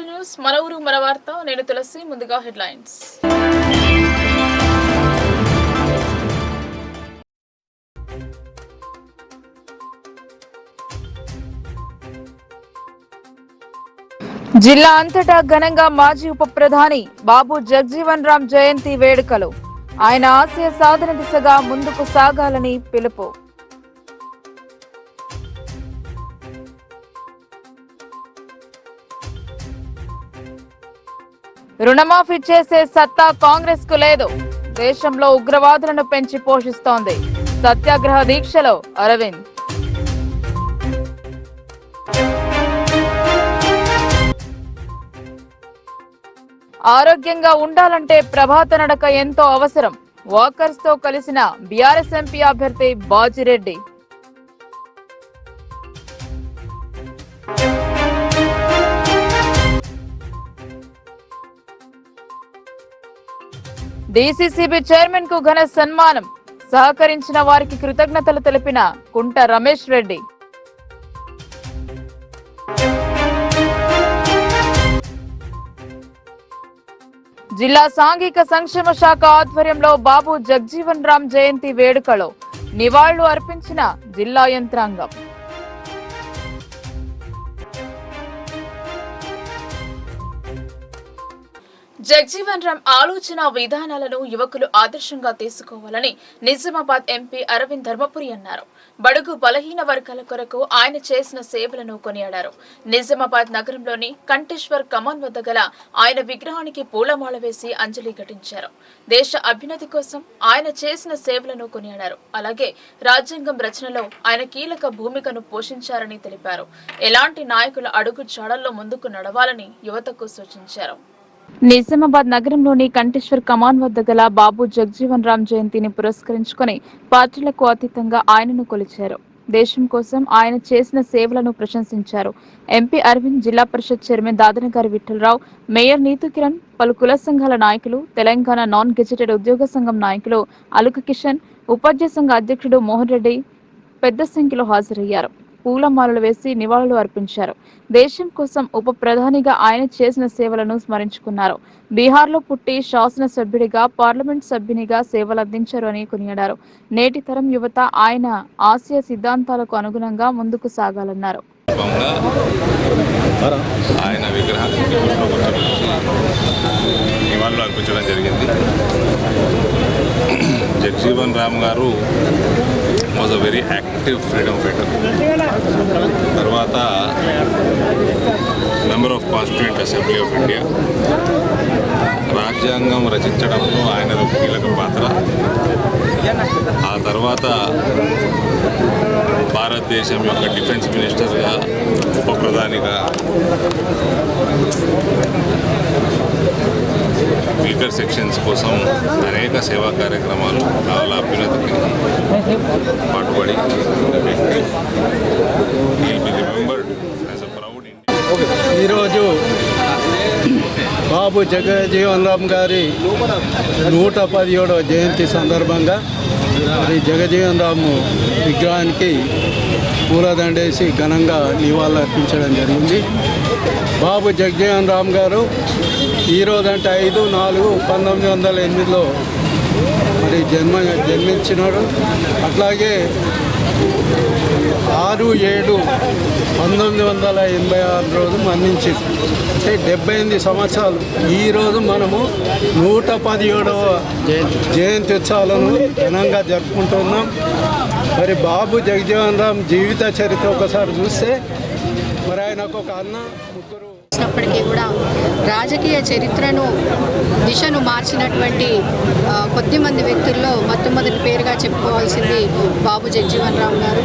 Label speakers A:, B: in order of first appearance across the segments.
A: News మన ఊరు మన వార్త. నేను తులసి. ముందుగా హెడ్లైన్స్. జిల్లా అంతటా ఘనంగా మాజీ ఉప ప్రధాని బాబు జగజీవన్ రామ్ జయంతి వేడుకలు. ఆయన ఆశయ సాధన దిశగా ముందుకు సాగాలని పిలుపు. రుణమాఫీ చేసే సత్తా కాంగ్రెస్ కు లేదు. దేశంలో ఉగ్రవాదులను పెంచి పోషిస్తోంది. సత్యాగ్రహ దీక్షలో అరవింద్. ఆరోగ్యంగా ఉండాలంటే ప్రభాత నడక ఎంతో అవసరం. వాకర్స్ తో కలిసిన బీఆర్ఎస్ ఎంపీ అభ్యర్థి బాజిరెడ్డి. డీసీసీబీ చైర్మన్ కు ఘన సన్మానం. సహకరించిన వారికి కృతజ్ఞతలు తెలిపిన కుంట రమేష్ రెడ్డి. జిల్లా సాంఘిక సంక్షేమ శాఖ ఆధ్వర్యంలో బాబు జగజీవన్ రామ్ జయంతి వేడుకలో నివాళులు అర్పించిన జిల్లా యంత్రాంగం. జగజీవన్ రామ్ ఆలోచన విధానాలను యువకులు ఆదర్శంగా తీసుకోవాలని నిజామాబాద్ ఎంపీ అరవింద్ ధర్మపురి అన్నారు. బడుగు బలహీన వర్గాల కొరకు ఆయన చేసిన సేవలను కొనియాడారు. నిజామాబాద్ నగరంలోని కంఠేశ్వర్ కమాన్ వద్ద గల ఆయన విగ్రహానికి పూలమాల వేసి అంజలి ఘటించారు. దేశ అభ్యున్నతి కోసం ఆయన చేసిన సేవలను కొనియాడారు. అలాగే రాజ్యాంగం రచనలో ఆయన కీలక భూమికను పోషించారని తెలిపారు. ఎలాంటి నాయకుల అడుగు జాడల్లో ముందుకు నడవాలని యువతకు సూచించారు. నిజామాబాద్ నగరంలోని కంఠేశ్వర్ కమాన్ వద్ద గల బాబు జగజీవన్ రామ్ జయంతిని పురస్కరించుకుని పార్టీలకు అతీతంగా ఆయనను కొలిచారు. దేశం కోసం ఆయన చేసిన సేవలను ప్రశంసించారు. ఎంపీ అరవింద్, జిల్లా పరిషత్ చైర్మన్ దాదనగారి విఠలరావు, మేయర్ నీతు కిరణ్, పలు కుల సంఘాల నాయకులు, తెలంగాణ నాన్ గెజిటెడ్ ఉద్యోగ సంఘం నాయకులు అలుక కిషన్, ఉపాధ్యాయ సంఘ అధ్యక్షుడు మోహన్ రెడ్డి పెద్ద సంఖ్యలో హాజరయ్యారు. పూలమాలలు వేసి నివాళులు అర్పించారు. దేశం కోసం ఉప ప్రధానిగా ఆయన చేసిన సేవలను స్మరించుకున్నారు. బీహార్లో పుట్టి శాసనసభ్యుడిగా, పార్లమెంట్ సభ్యునిగా సేవలందించారు అని కొనియాడారు. నేటి తరం యువత ఆయన ఆశయ సిద్ధాంతాలకు అనుగుణంగా ముందుకు సాగాలన్నారు.
B: ఆయన విగ్రహానికి నివాళులు అర్పించడం జరిగింది. జగజీవన్ రామ్ గారు was a very active freedom fighter. తర్వాత member of constituent assembly of India. రాజ్యాంగం రచించడంలో ఆయన కీలక పాత్ర. ఆ తర్వాత భారతదేశం యొక్క డిఫెన్స్ మినిస్టర్గా, ఉప ప్రధానిగా, వీకర్ సెక్షన్స్ కోసం అనేక సేవా కార్యక్రమాలు, వాళ్ళ అభ్యున్నతికి పాటుపడి
C: ఈరోజు బాబు జగజీవన్ రామ్ గారి 117వ జయంతి సందర్భంగా మరి జగజీవన్ రామ్ విగ్రహానికి పూలదండేసి ఘనంగా నివాళులు అర్పించడం జరిగింది. బాబు జగజీవన్ రామ్ గారు ఈరోజంటే 5/4/1908లో మరి జన్మించినాడు. అట్లాగే 6/7/1986 రోజు మరణించింది. అంటే 78 సంవత్సరాలు. ఈరోజు మనము 117వ జయంతి ఉత్సవాలను ఘనంగా జరుపుకుంటున్నాం. మరి బాబు జగజీవన్ రామ్ జీవిత చరిత్ర ఒకసారి చూస్తే మరి ఆయనకు ఒక అన్న, ముగ్గురు
D: వచ్చినప్పటికీ కూడా రాజకీయ చరిత్రను, దిశను మార్చినటువంటి కొద్దిమంది వ్యక్తుల్లో మొట్టమొదటి పేరుగా చెప్పుకోవాల్సింది బాబు జగజీవన్ రామ్ గారు.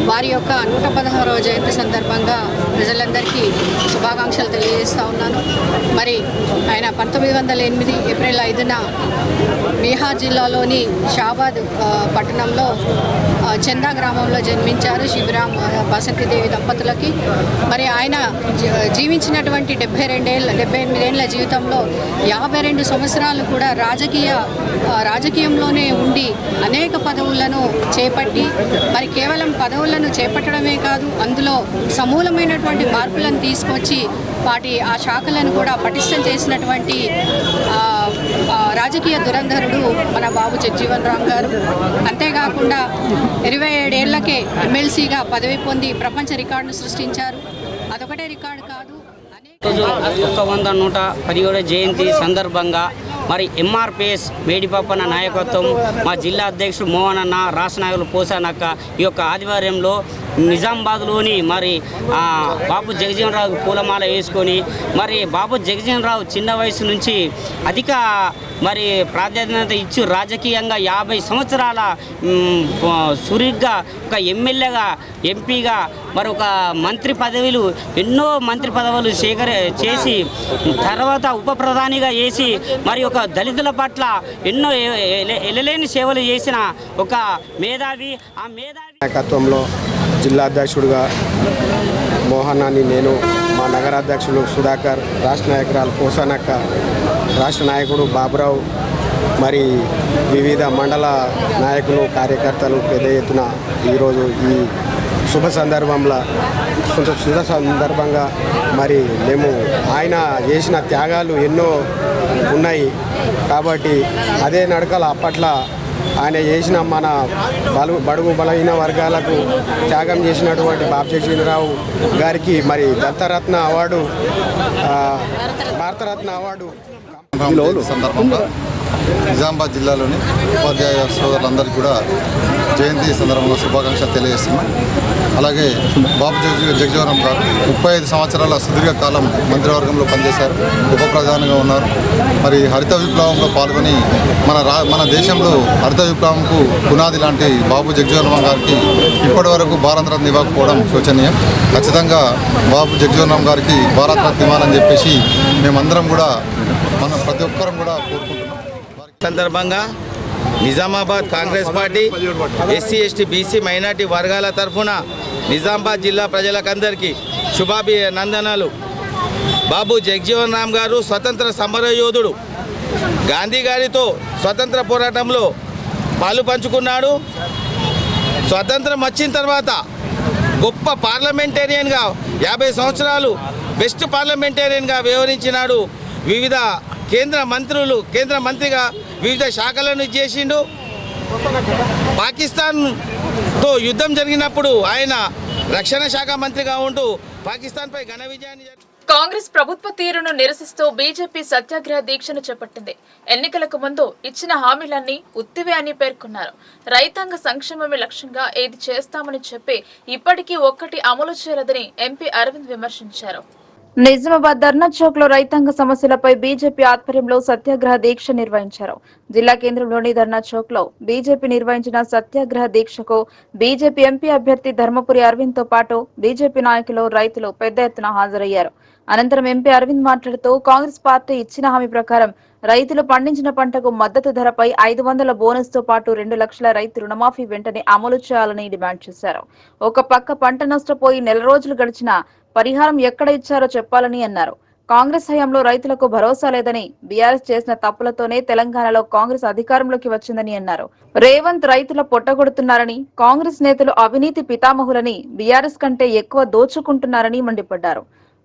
D: వారి యొక్క 116వ జయంతి సందర్భంగా ప్రజలందరికీ శుభాకాంక్షలు తెలియజేస్తూ ఉన్నాను. మరి ఆయన 1908 ఏప్రిల్ 5న బీహార్ జిల్లాలోని షాబాద్ పట్టణంలో చందా గ్రామంలో జన్మించారు శివరామ్ బసంతిదేవి దంపతులకి. మరి ఆయన జీవించినటువంటి తనకున్నటువంటి 78 ఏళ్ల జీవితంలో 52 సంవత్సరాలు కూడా రాజకీయంలోనే ఉండి అనేక పదవులను చేపట్టి మరి కేవలం పదవులను చేపట్టడమే కాదు, అందులో సమూలమైనటువంటి మార్పులను తీసుకొచ్చి ఆ శాఖలను కూడా పటిష్టం చేసినటువంటి రాజకీయ దురంధరుడు మన బాబు జగజీవన్ రామ్ గారు. అంతేకాకుండా 27 ఏళ్లకే ఎమ్మెల్సీగా పదవి పొంది ప్రపంచ రికార్డును సృష్టించారు. అదొకటే రికార్డు కాదు,
E: 117వ జయంతి సందర్భంగా మరి ఎంఆర్పిఎస్ మేడిపప్పన్న నాయకత్వం, మా జిల్లా అధ్యక్షుడు మోహన్ అన్న, రాష్ట్ర నాయకులు పోసానక్క ఈ యొక్క ఆదివారంలో నిజామాబాద్లోని మరి బాబు జగజీవన్ రావు పూలమాల వేసుకొని మరి బాబు జగజీవన్ రావు చిన్న వయసు నుంచి అధిక మరి ప్రాధాన్యత ఇచ్చి రాజకీయంగా 50 సంవత్సరాల సురిగ్గా ఒక ఎమ్మెల్యేగా, ఎంపీగా, మరి ఒక మంత్రి పదవులు, ఎన్నో మంత్రి పదవులు చేసి తర్వాత ఉప ప్రధానిగా చేసి మరి ఒక దళితుల పట్ల ఎన్నో ఎలలేని సేవలు చేసిన ఒక మేధావి. ఆ మేధావి
F: నాయకత్వంలో జిల్లా అధ్యక్షుడిగా మోహన్ అని నేను, మా నగరాధ్యక్షులు సుధాకర్, రాష్ట్ర నాయకురాలు పోసానక్క, రాష్ట్ర నాయకుడు బాబురావు, మరి వివిధ మండల నాయకులు, కార్యకర్తలు పెద్ద ఎత్తున ఈరోజు ఈ శుభ సందర్భంగా మరి మేము ఆయన చేసిన త్యాగాలు ఎన్నో ఉన్నాయి కాబట్టి అదే నడకల అప్పట్లో ఆయన చేసిన మన బడుగు బలహీన వర్గాలకు త్యాగం చేసినటువంటి బాబు జగజీవన్ రావు గారికి మరి దత్తరత్న అవార్డు, భారతరత్న అవార్డు
G: సందర్భంగా నిజామాబాద్ జిల్లాలోని ఉపాధ్యాయ సోదరులందరికీ కూడా జయంతి సందర్భంగా శుభాకాంక్షలు తెలియజేస్తున్నాం. అలాగే బాబు జగజీవన్ రామ్ గారు 35 సంవత్సరాల సుదీర్ఘకాలం మంత్రివర్గంలో పనిచేశారు, ఉప ప్రధానిగా ఉన్నారు. మరి హరిత విప్లవంలో పాల్గొని మన దేశంలో హరిత విప్లవంకు పునాది లాంటి బాబు జగజీవన్ రామ్ గారికి ఇప్పటి వరకు భారతరత్న ఇవ్వకపోవడం శోచనీయం. ఖచ్చితంగా బాబు జగజీవన్ రామ్ గారికి భారతరత్న ఇవ్వాలని చెప్పేసి మేమందరం కూడా ప్రతి ఒక్కరం కూడా కోరుకుంటున్నాం.
H: సందర్భంగా Nizamabad Congress party SC ST BC minority వర్గాల తరఫున నిజామాబాద్ జిల్లా ప్రజలకందరికీ శుభాభినందనలు. బాబు జగజీవన్ రామ్ గారు స్వతంత్ర సమరయోధుడు. గాంధీ గారితో స్వతంత్ర పోరాటంలో పాలు పంచుకున్నాడు. స్వతంత్రం వచ్చిన తర్వాత గొప్ప పార్లమెంటేరియన్గా 50 సంవత్సరాలు బెస్ట్ పార్లమెంటేరియన్గా వ్యవహరించినాడు. వివిధ కేంద్ర మంత్రిగా వివిధ శాఖలను చేసిండు. పాకిస్తాన్తో యుద్ధం జరిగినప్పుడు ఆయన రక్షణ శాఖ మంత్రిగా ఉంటూ పాకిస్తాన్పై ఘన విజయాన్ని.
A: కాంగ్రెస్ ప్రభుత్వ తీరును నిరసిస్తూ బీజేపీ సత్యాగ్రహ దీక్షను చేపట్టింది. ఎన్నికలకు ముందు ఇచ్చిన హామీలన్నీ ఉత్తివే అని పేర్కొన్నారు. రైతాంగ సంక్షేమమే లక్ష్యంగా ఏది చేస్తామని చెప్పి ఇప్పటికీ ఒక్కటి అమలు చేయలేదని ఎంపీ అరవింద్ విమర్శించారు. నిజామాబాద్ ధర్నా చౌక్ లో రైతాంగ సమస్యలపై బీజేపీ ఆధ్వర్యంలో సత్యాగ్రహ దీక్ష నిర్వహించారు. జిల్లా కేంద్రంలోని ధర్నా చౌక్ లో బీజేపీ నిర్వహించిన సత్యాగ్రహ దీక్షకు బీజేపీ ఎంపీ అభ్యర్థి ధర్మపురి అరవింద్ తో పాటు బీజేపీ నాయకులు, రైతులు పెద్ద ఎత్తున హాజరయ్యారు. అనంతరం ఎంపీ అరవింద్ మాట్లాడుతూ కాంగ్రెస్ పార్టీ ఇచ్చిన హామీ ప్రకారం రైతులు పండించిన పంటకు మద్దతు ధరపై 500 బోనస్ తో పాటు 2 లక్షల రైతు రుణమాఫీ వెంటనే అమలు చేయాలని డిమాండ్ చేశారు. ఒక పక్క పంట నష్టపోయి నెల రోజులు గడిచినా పరిహారం ఎక్కడ ఇచ్చారో చెప్పాలని అన్నారు. కాంగ్రెస్ హయాంలో రైతులకు భరోసా లేదని, బీఆర్ఎస్ చేసిన తప్పులతోనే తెలంగాణలో కాంగ్రెస్ అధికారంలోకి వచ్చిందని అన్నారు. రేవంత్ రైతుల పొట్టగొడుతున్నారని, కాంగ్రెస్ నేతలు అవినీతి పితామహులని, బీఆర్ఎస్ కంటే ఎక్కువ దోచుకుంటున్నారని మండిపడ్డారు.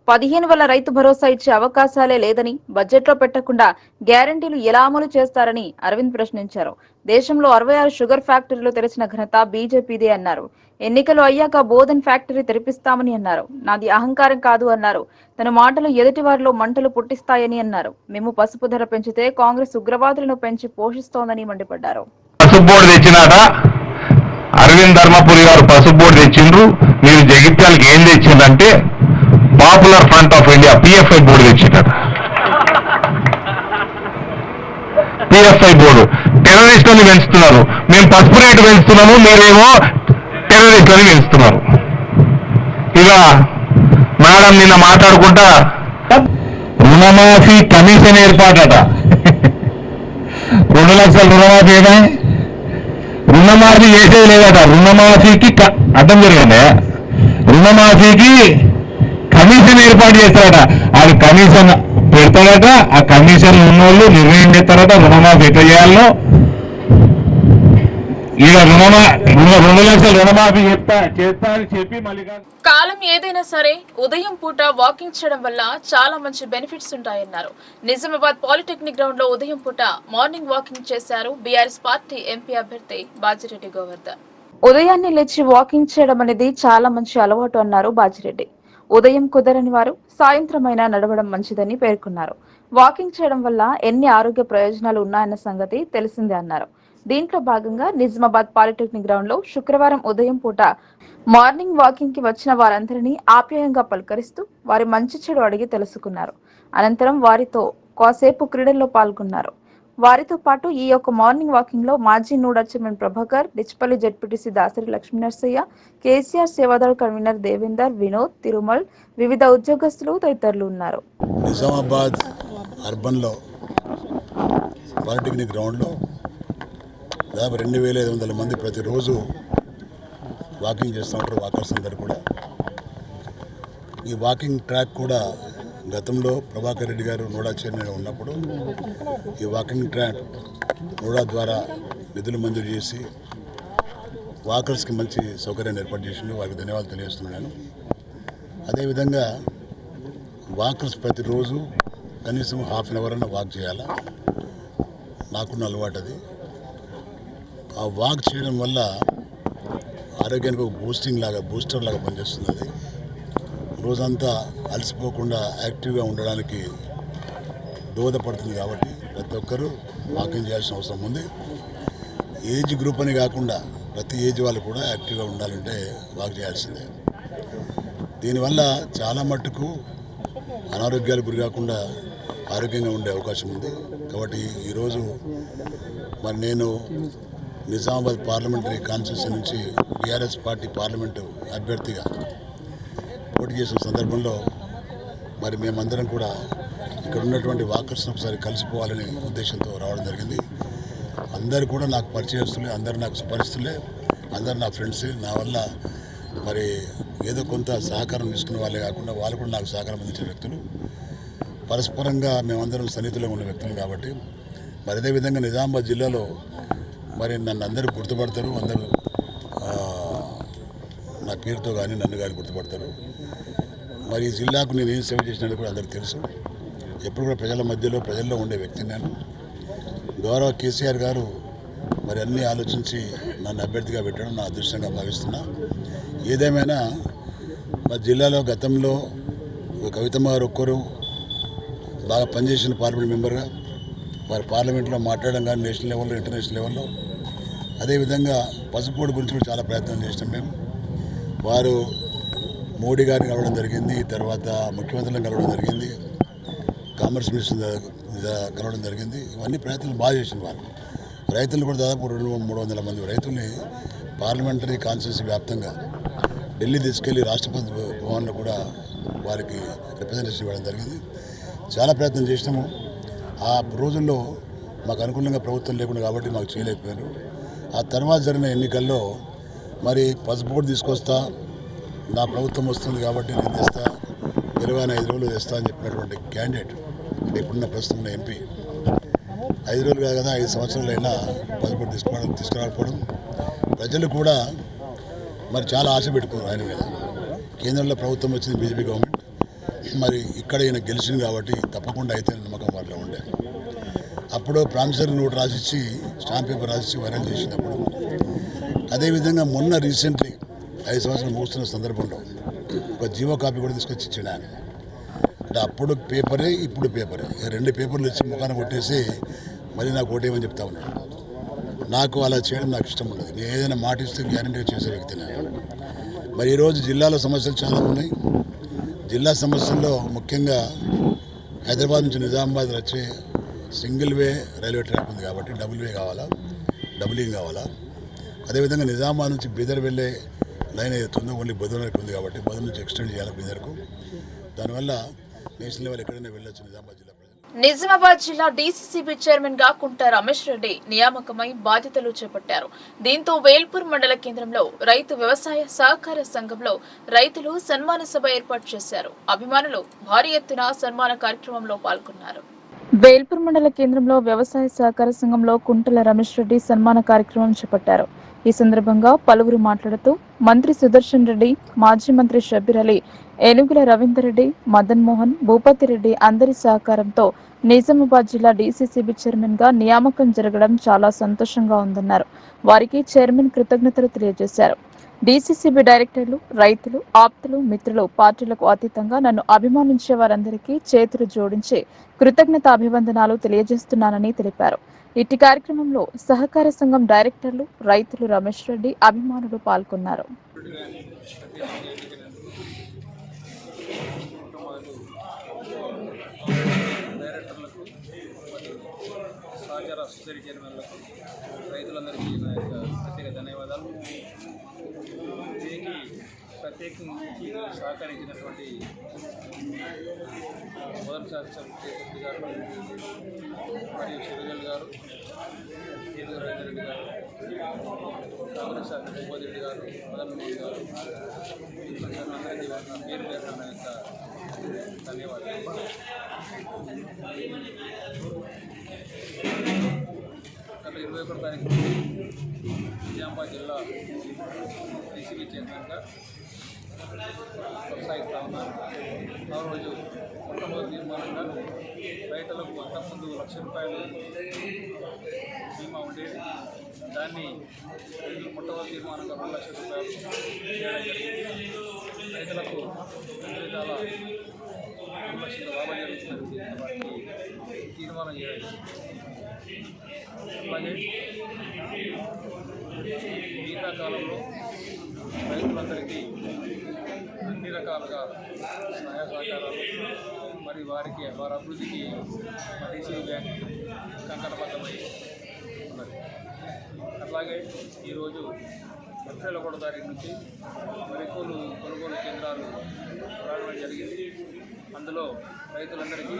A: 15,000 రైతు భరోసా ఇచ్చే అవకాశాలే లేదని, బడ్జెట్లో పెట్టకుండా గ్యారంటీలు ఎలా అమలు చేస్తారని అరవింద్ ప్రశ్నించారు. దేశంలో 66 షుగర్ ఫ్యాక్టరీలు తెరిచిన ఘనత బీజేపీదే అన్నారు. ఎన్నికలు అయ్యాక బోధన్ ఫ్యాక్టరీ తెరిపిస్తామని అన్నారు. నాది అహంకారం కాదు అన్నారు. తన మాటలు ఎదుటి వారిలో మంటలు పుట్టిస్తాయని అన్నారు. మేము పసుపు ధర పెంచితే కాంగ్రెస్ ఉగ్రవాదులను పెంచి పోషిస్తోందని మండిపడ్డారు.
I: అరవింద్ ధర్మపురి గారు పసుపు బోర్డు తెచ్చిండ్రు. మీరు జగిత్యాలకి ఏం తెచ్చిందంటే popular front of India PFI board తెచ్చిందట. పిఎఫ్ఐ బోర్డు టెర్రరిస్టులను పెంచుతున్నారు. మేము పసుపు రేటు పెంచుతున్నాము, మీరేమో టెర్రరిస్టులను పెంచుతున్నారు. ఇక మేడం నిన్న మాట్లాడుకుంటా రుణమాఫీ కమిషన్ ఏర్పాటట. 2 లక్షల రుణమాఫీ ఏదా? రుణమాఫీ చేసేది లేదట. రుణమాఫీకి అర్థం జరిగింది. రుణమాఫీకి కమిషన్ ఏర్పాటు చేస్తారట. అది కమిషన్ పెడతారట. ఆ కమిషన్ ఉన్నోళ్ళు నిర్ణయం చేస్తారట రుణమాఫీ ఎట్లా చేయాలో. ఇక 2 లక్షల రుణమాఫీ చేస్తా అని చెప్పి మళ్ళీ
A: కాలం ఏదైనా సరే ఉదయం పూట వాకింగ్ చేయడం వల్ల చాలా మంచి బెనిఫిట్స్ ఉంటాయన్నారు. నిజామాబాద్ పాలిటెక్నిక్ గ్రౌండ్ లో ఉదయం పూట మార్నింగ్ వాకింగ్ చేశారు బీఆర్ఎస్ పార్టీ ఎంపీ అభ్యర్థి బాజిరెడ్డి గోవర్ధన్. ఉదయాన్నే లేచి వాకింగ్ చేయడం అనేది చాలా మంచి అలవాటు అన్నారు బాజిరెడ్డి. ఉదయం కుదరని వారు సాయంత్రమైనా నడవడం మంచిదని పేర్కొన్నారు. వాకింగ్ చేయడం వల్ల ఎన్ని ఆరోగ్య ప్రయోజనాలు ఉన్నాయన్న సంగతి తెలిసిందే అన్నారు. దీంట్లో భాగంగా నిజామాబాద్ పాలిటెక్నిక్ గ్రౌండ్ లో శుక్రవారం ఉదయం పూట మార్నింగ్ వాకింగ్ కి వచ్చిన వారందరినీ ఆప్యాయంగా పలకరిస్తూ వారి మంచి చెడు అడిగి తెలుసుకున్నారు. అనంతరం వారితో కాసేపు క్రీడల్లో పాల్గొన్నారు. వారితో పాటు ఈ యొక్క మార్నింగ్ వాకింగ్ లో మాజీ నూడర్ chairman Prabhakar, Dichpally ZPTC Dasari Lakshmi Narasaiah, KCR Sevadal convener Devender, Vinod, Tirumal, వివిధ ఉద్యోగస్తులు తదితరులు ఉన్నారు.
J: నిజామాబాద్ అర్బన్లో పాలిటెక్నిక్ గ్రౌండ్లో దాదాపు 2500 మంది ప్రతిరోజు వాకింగ్ చేస్తూ ఉంటారు. వాకర్స్ అందరు కూడా ఈ వాకింగ్ ట్రాక్ కూడా గతంలో ప్రభాకర్ రెడ్డి గారు నోడా చైర్మన్గా ఉన్నప్పుడు ఈ వాకింగ్ ట్రాక్ నోడా ద్వారా నిధులు మంజూరు చేసి వాకర్స్కి మంచి సౌకర్యాన్ని ఏర్పాటు చేసిండు. వారికి ధన్యవాదాలు తెలియజేస్తున్నాను. అదేవిధంగా వాకర్స్ ప్రతిరోజు కనీసం ½ గంట అన్న వాక్ చేయాలా. నాకున్న అలవాటు అది. ఆ వాక్ చేయడం వల్ల ఆరోగ్యానికి ఒక బూస్టర్ లాగా పనిచేస్తుంది. అది రోజంతా అలసిపోకుండా యాక్టివ్గా ఉండడానికి దోహదపడుతుంది. కాబట్టి ప్రతి ఒక్కరూ వాకింగ్ చేయాల్సిన అవసరం ఉంది. ఏజ్ గ్రూప్ అని కాకుండా ప్రతి ఏజ్ వాళ్ళు కూడా యాక్టివ్గా ఉండాలంటే వాక్ చేయాల్సిందే. దీనివల్ల చాలా మట్టుకు అనారోగ్యాలకు గురి కాకుండా ఆరోగ్యంగా ఉండే అవకాశం ఉంది. కాబట్టి ఈరోజు మరి నేను నిజామాబాద్ పార్లమెంటరీ కాన్స్టిట్యూన్సీ నుంచి బీఆర్ఎస్ పార్టీ పార్లమెంటు అభ్యర్థిగా పోటీ చేసిన సందర్భంలో మరి మేమందరం కూడా ఇక్కడ ఉన్నటువంటి వాకర్స్ని ఒకసారి కలిసిపోవాలనే ఉద్దేశంతో రావడం జరిగింది. అందరూ కూడా నాకు పరిచయస్తులే, అందరూ నాకు సుపరిచితులే, అందరూ నా ఫ్రెండ్సే. నా వల్ల మరి ఏదో కొంత సహకారం తీసుకునే వాళ్ళే కాకుండా వాళ్ళు కూడా నాకు సహకారం అందించిన వ్యక్తులు. పరస్పరంగా మేమందరం సన్నిహితులుగా ఉన్న వ్యక్తులు. కాబట్టి మరి అదేవిధంగా నిజామాబాద్ జిల్లాలో మరి నన్ను అందరూ గుర్తుపడతారు. అందరూ నా పేరుతో కానీ నన్ను కానీ గుర్తుపడతారు. మరి ఈ జిల్లాకు నేను ఏం సేవ చేసినట్టు కూడా అందరికీ తెలుసు. ఎప్పుడు కూడా ప్రజల మధ్యలో ప్రజల్లో ఉండే వ్యక్తిని నేను. గౌరవ కేసీఆర్ గారు మరి అన్నీ ఆలోచించి నన్ను అభ్యర్థిగా పెట్టడం నా అదృష్టంగా భావిస్తున్నా. ఏదేమైనా మా జిల్లాలో గతంలో కవితమ్మ గారు ఒక్కరు బాగా పనిచేసిన పార్లమెంట్ మెంబర్గా వారి పార్లమెంట్లో మాట్లాడడం కానీ నేషనల్ లెవెల్లో ఇంటర్నేషనల్ లెవెల్లో. అదేవిధంగా పసుపోడు గురించి కూడా చాలా ప్రయత్నం చేసినాం మేము. వారు మోడీ గారిని కలవడం జరిగింది, తర్వాత ముఖ్యమంత్రులను కలవడం జరిగింది, కామర్స్ మినిస్టర్ కలవడం జరిగింది. ఇవన్నీ ప్రయత్నాలు బాగా చేసిన వారు. రైతులు కూడా దాదాపు 200-300 మంది రైతుల్ని పార్లమెంటరీ కాన్స్టిట్యూన్సీ వ్యాప్తంగా ఢిల్లీ తీసుకెళ్లి రాష్ట్రపతి భవన్లో కూడా వారికి రిప్రజెంటేషన్ ఇవ్వడం జరిగింది. చాలా ప్రయత్నం చేసినాము. ఆ రోజుల్లో మాకు అనుకూలంగా ప్రభుత్వం లేకుండా కాబట్టి మాకు చేయలేకపోయారు. ఆ తర్వాత జరిగిన ఎన్నికల్లో మరి పసుపోటు తీసుకొస్తా, నా ప్రభుత్వం వస్తుంది కాబట్టి నేను తెస్తా, గెలవని 5 రోజులు తెస్తా అని చెప్పినటువంటి క్యాండిడేట్ అంటే ఇప్పుడున్న ప్రస్తుతం ఉన్న ఎంపీ 5 రోజులు కాదు కదా 5 సంవత్సరాలైనా పసుపోటు తీసుకురాకపోవడం. ప్రజలు కూడా మరి చాలా ఆశ పెట్టుకున్నారు ఆయన మీద. కేంద్రంలో ప్రభుత్వం వచ్చింది బీజేపీ గవర్నమెంట్. మరి ఇక్కడ ఈయన గెలిచింది కాబట్టి తప్పకుండా అయితే నమ్మకం వాటిలో ఉండే. అప్పుడు ప్రామిసరీ నోట్ రాసిచ్చి స్టాంప్ పేపర్ రాసిచ్చి వైరల్ చేసినప్పుడు. అదేవిధంగా మొన్న రీసెంట్లీ 5 సంవత్సరాలు ముగుస్తున్న సందర్భంలో ఒక జీవో కాపీ కూడా తీసుకొచ్చి ఇచ్చాడు ఆయన. అంటే అప్పుడు పేపరే ఇప్పుడు పేపరే 2 పేపర్లు ఇచ్చి ముఖాన కొట్టేసి మళ్ళీ నాకు ఓటేయమని చెప్తా ఉన్నాడు. నాకు అలా చేయడం నాకు ఇష్టం ఉండదు. నేను ఏదైనా మాట ఇస్తే గ్యారంటీగా చేసే వ్యక్తి నేను. మరి ఈరోజు జిల్లాలో సమస్యలు చాలా ఉన్నాయి. జిల్లా సమస్యల్లో ముఖ్యంగా హైదరాబాద్ నుంచి నిజామాబాద్ వచ్చే సింగిల్ వే రైల్వే ట్రాక్ ఉంది కాబట్టి డబులింగ్ కావాలా. అదేవిధంగా నిజామాబాద్ నుంచి బీదర్ వెళ్ళే లైన్ ఏదైతుందో ఓన్లీ బదునకు ఉంది కాబట్టి బదురు నుంచి ఎక్స్టెండ్ చేయాలి బీదర్కు. దానివల్ల నేషనల్ లెవెల్ ఎక్కడైనా వెళ్ళొచ్చు నిజామాబాద్ జిల్లా.
A: నిజామాబాద్ జిల్లా డీసీసీబీ చైర్మన్ గా కుంట రమేష్ రెడ్డి నియామకమై బాధ్యతలు చేపట్టారు. దీంతో వేల్పూర్ మండల కేంద్రంలో రైతు వ్యవసాయ సహకార సంఘంలో రైతులు సన్మాన సభ ఏర్పాటు చేశారు. అభిమానులు భారీ ఎత్తున సన్మాన కార్యక్రమంలో పాల్గొన్నారు. వేల్పూర్ మండల కేంద్రంలో వ్యవసాయ సహకార సంఘంలో కుంటల రమేష్ రెడ్డి సన్మాన కార్యక్రమం చేపట్టారు. ఈ సందర్భంగా పలువురు మాట్లాడుతూ మంత్రి సుదర్శన్ రెడ్డి, మాజీ మంత్రి షబ్బీర్ అలీ, ఏనుగుల రవీందర్ రెడ్డి, మదన్ మోహన్, భూపతి రెడ్డి అందరి సహకారంతో నిజామాబాద్ జిల్లా డీసీసీబీ చైర్మన్ గా నియామకం జరగడం చాలా సంతోషంగా ఉందన్నారు. వారికి చైర్మన్ కృతజ్ఞతలు తెలియజేశారు. డీసీసీబీ డైరెక్టర్లు, రైతులు, ఆప్తులు, మిత్రులు, పార్టీలకు అతీతంగా నన్ను అభిమానించే వారందరికీ చేతులు జోడించి కృతజ్ఞత అభివందనాలు తెలియజేస్తున్నానని తెలిపారు. ఇట్టి కార్యక్రమంలో సహకార సంఘం డైరెక్టర్లు, రైతులు, రమేష్ రెడ్డి అభిమానులు పాల్గొన్నారు.
K: రైతులందరికీ నా యొక్క ప్రత్యేక ధన్యవాదాలు. దీనికి ప్రత్యేకించి సహకరించినటువంటి మొదటి శాసనసభ్యులు గారు మరియు శివజల్ గారు, ఏనుగు రవీందర్ రెడ్డి గారు, కాంగ్రెస్ శాసన భూపతి రెడ్డి గారు, మదన్ మోహన్ గారు, అందరికీ నా పేరు పేరు నా యొక్క ధన్యవాదాలు. గత 21 తారీఖు నిజామాబాద్ జిల్లా డీసీబీ చైర్మన్గా కొనసాగిస్తూ ఉన్నారు. ఆ రోజు మొట్టమొదటి తీర్మానంగా రైతులకు అంతకుముందు ₹1,00,000 బీమా ఉండేది. దాన్ని మొట్టమొదటి తీర్మానంగా ₹2,00,000 చేయడం జరిగింది. రైతులకు అన్ని విధాల ₹2,00,000 లాభం జరుగుతుందని వారికి తీర్మానం చేయాలి. అలాగే మిగతా కాలంలో రైతులందరికీ అన్ని రకాలుగా సహాయ సహకారాలు మరియు వారి అభివృద్ధికి డీసీబీ బ్యాంక్ కంకణబద్ధమై ఉన్నది. అట్లాగే ఈరోజు ఏప్రిల్ 1వ తారీఖు నుంచి వరికోలు కొనుగోలు కేంద్రాలు ప్రారంభం జరిగింది. అందులో రైతులందరికీ